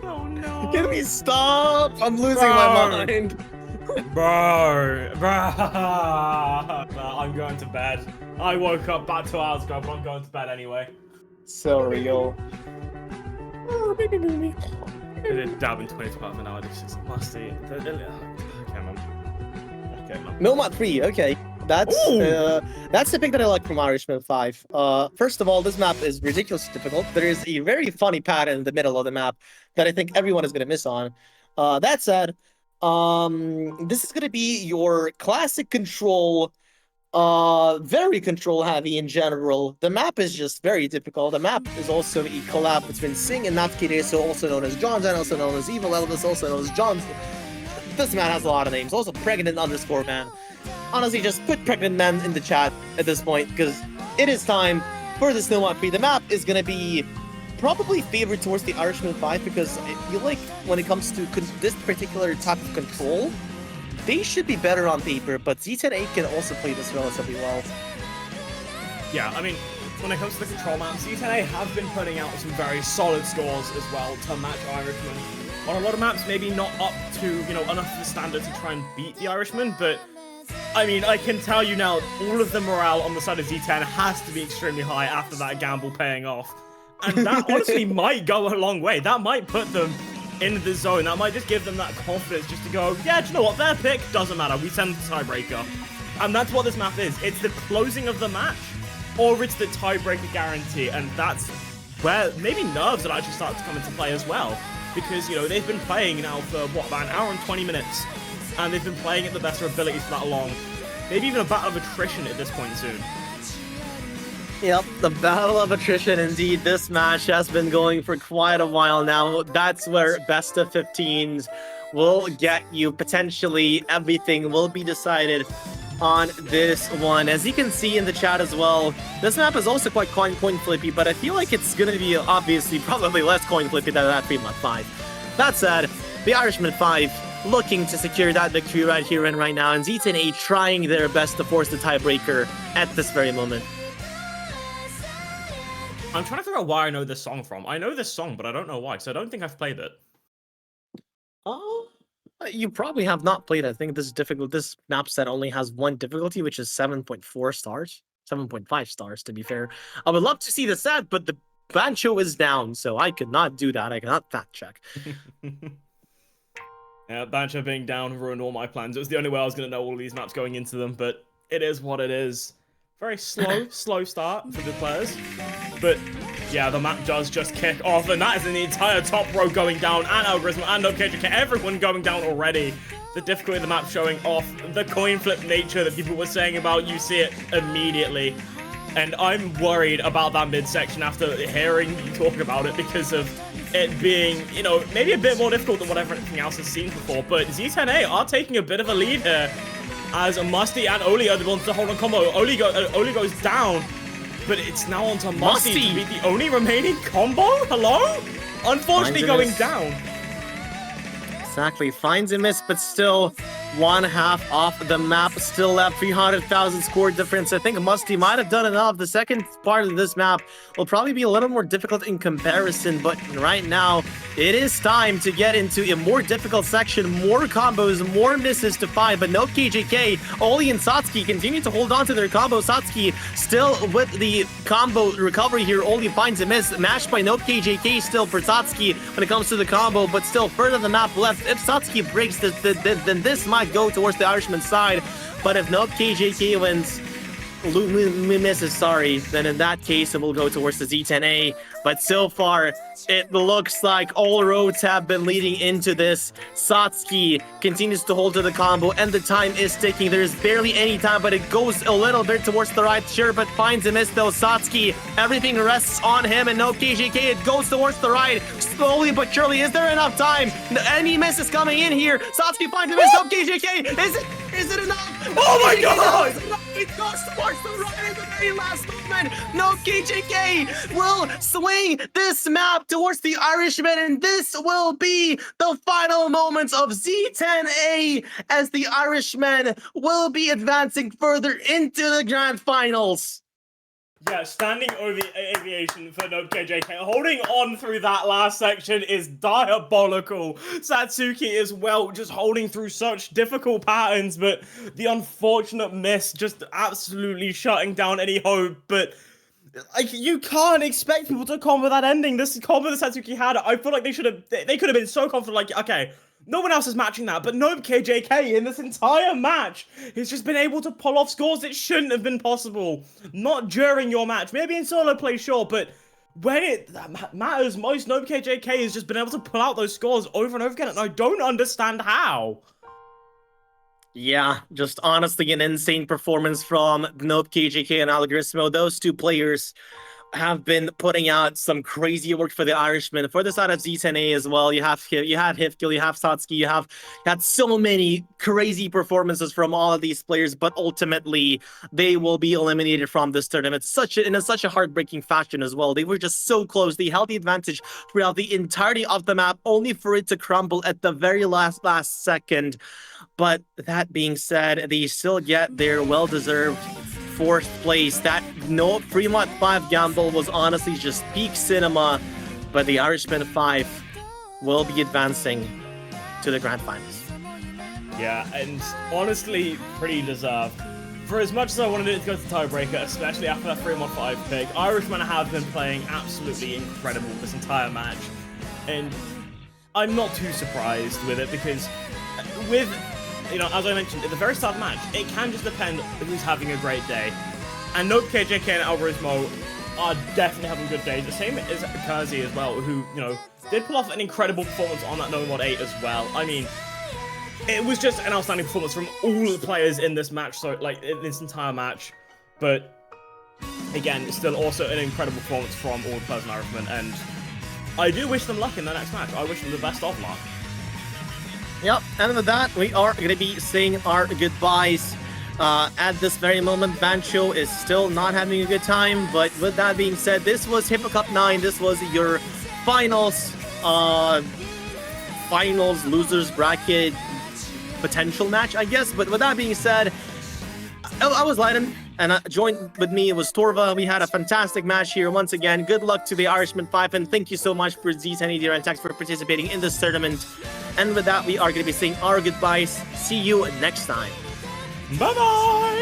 Oh no! Can we stop? I'm losing my mind. Bro, I'm going to bed. I woke up about 2 hours ago, but I'm going to bed anyway. So real. I did dab in 2012 and now this is musty. I can't remember. Nomad 3, okay. That's the pick that I like from Irishmen 5. First of all, this map is ridiculously difficult. There is a very funny pattern in the middle of the map that I think everyone is gonna miss on. That said, this is gonna be your classic control, very control heavy in general. The map is just very difficult. The map is also a collab between Sing and Natkireso, also known as Johnson, also known as Evil Elvis, also known as Johnson. This man has a lot of names. Also pregnant_man. Honestly, just put pregnant man in the chat at this point because it is time for the Nomad 3. The map is gonna be probably favored towards the Irishmen 5 because I feel like when it comes to this particular type of control, they should be better on paper, but z10a can also play this relatively well. Yeah, I mean, when it comes to the control maps, z10a have been putting out some very solid scores as well to match Irishmen. On a lot of maps, maybe not up to, you know, enough of the standard to try and beat the Irishmen, but I mean, I can tell you now, all of the morale on the side of z10 has to be extremely high after that gamble paying off. And that honestly might go a long way. That might put them in the zone. That might just give them that confidence just to go, yeah, do you know what, their pick doesn't matter. We send the tiebreaker. And that's what this map is. It's the closing of the match, or it's the tiebreaker guarantee. And that's where maybe nerves will actually start to come into play as well. Because, you know, they've been playing now for, what, about an hour and 20 minutes. And they've been playing at the best of their abilities for that long. Maybe even a battle of attrition at this point soon. Yep, the battle of attrition indeed. This match has been going for quite a while now. That's where best of 15s will get you. Potentially everything will be decided on this one. As you can see in the chat as well, this map is also quite coin flippy, but I feel like it's going to be obviously probably less coin flippy than that Fremont 5. That said, the Irishmen 5 looking to secure that victory right here and right now, and z10a trying their best to force the tiebreaker at this very moment. I'm trying to figure out why I know this song from. I know this song, but I don't know why, because I don't think I've played it. Oh, you probably have not played. I think this is difficult. This map set only has one difficulty, which is 7.4 stars. 7.5 stars, to be fair. I would love to see the set, but the Bancho is down, so I could not do that. I cannot fact check. Yeah, Bancho being down ruined all my plans. It was the only way I was going to know all of these maps going into them, but it is what it is. Very slow, slow start for the players. But yeah, the map does just kick off, and that is in the entire top row going down, and Irishmen and OKJK, everyone going down already. The difficulty of the map showing off, the coin flip nature that people were saying about, you see it immediately. And I'm worried about that midsection after hearing you talk about it, because of it being, you know, maybe a bit more difficult than whatever anything else has seen before. But z10a are taking a bit of a lead here, as Musty and Oli are the ones to hold on combo. Oli goes down, but it's now onto Musty to be the only remaining combo? Hello? Unfortunately going down. Exactly, finds a miss, but still 1/2 off the map, still left 300,000 score difference. I think Musty might have done enough. The second part of this map will probably be a little more difficult in comparison, but right now it is time to get into a more difficult section, more combos, more misses to find, but no KJK. Oli and Satsuki continue to hold on to their combo. Satsuki still with the combo recovery here. Oli finds a miss, matched by no KJK still for Satsuki when it comes to the combo, but still further the map left. If Satsuki breaks this, then this might go towards the Irishman side, but if no KJK wins, misses, sorry, then in that case it will go towards the z10a. But so far it looks like all roads have been leading into this. Satsuki continues to hold to the combo, and the time is ticking. There's barely any time, but it goes a little bit towards the right, sure, but finds a miss though. Satsuki, everything rests on him, and no KJK, it goes towards the right, slowly but surely. Is there enough time? Any miss is coming in here. Satsuki finds a miss, no KJK, is it enough? Oh my god! It goes towards the right at the very last moment. No KJK will swing this map towards the Irishmen, and this will be the final moments of z10a as the Irishmen will be advancing further into the grand finals. Yeah, standing aviation for Nope KJK. Holding on through that last section is diabolical. Satsuki as well, just holding through such difficult patterns, but the unfortunate miss just absolutely shutting down any hope. But like, you can't expect people to combo that ending. This combo that Satsuki had, I feel like they could have been so confident, like, okay, no one else is matching that, but Nope KJK in this entire match has just been able to pull off scores that shouldn't have been possible. Not during your match, maybe in solo play, sure, but when it matters most, Nope KJK has just been able to pull out those scores over and over again, and I don't understand how. Yeah, just honestly an insane performance from Nope KJK and Algoritmo. Those two players have been putting out some crazy work for the Irishmen. For the side of z10a as well, you had Hifkill, you have Satsuki, you had so many crazy performances from all of these players, but ultimately they will be eliminated from this tournament in such a heartbreaking fashion as well. They were just so close. They held the advantage throughout the entirety of the map, only for it to crumble at the very last second. But that being said, they still get their well-deserved 4th place. That no Fremont 5 gamble was honestly just peak cinema, but the Irishmen 5 will be advancing to the grand finals. Yeah, and honestly, pretty deserved. For as much as I wanted it to go to tiebreaker, especially after that Fremont 5 pick, Irishmen have been playing absolutely incredible this entire match, and I'm not too surprised with it, because with, you know, as I mentioned at the very start of the match, it can just depend who's having a great day. And Nope KJK and Algoritmo are definitely having good days. The same as Kazi as well, who, you know, did pull off an incredible performance on that No Mod 8 as well. I mean, it was just an outstanding performance from all the players in this match, so, like, in this entire match. But, again, still also an incredible performance from all the players in Irishmen, and I do wish them luck in their next match. I wish them the best of luck. Yep, and with that, we are going to be saying our goodbyes. At this very moment, Bancho is still not having a good time, but with that being said, this was Hippo Cup 9. This was your finals losers bracket potential match, I guess. But with that being said, I was Leiden, and joined with me was Torva. We had a fantastic match here once again. Good luck to the Irishmen 5, and thank you so much for z10a derank for participating in this tournament. And with that, we are going to be saying our goodbyes. See you next time. Bye-bye!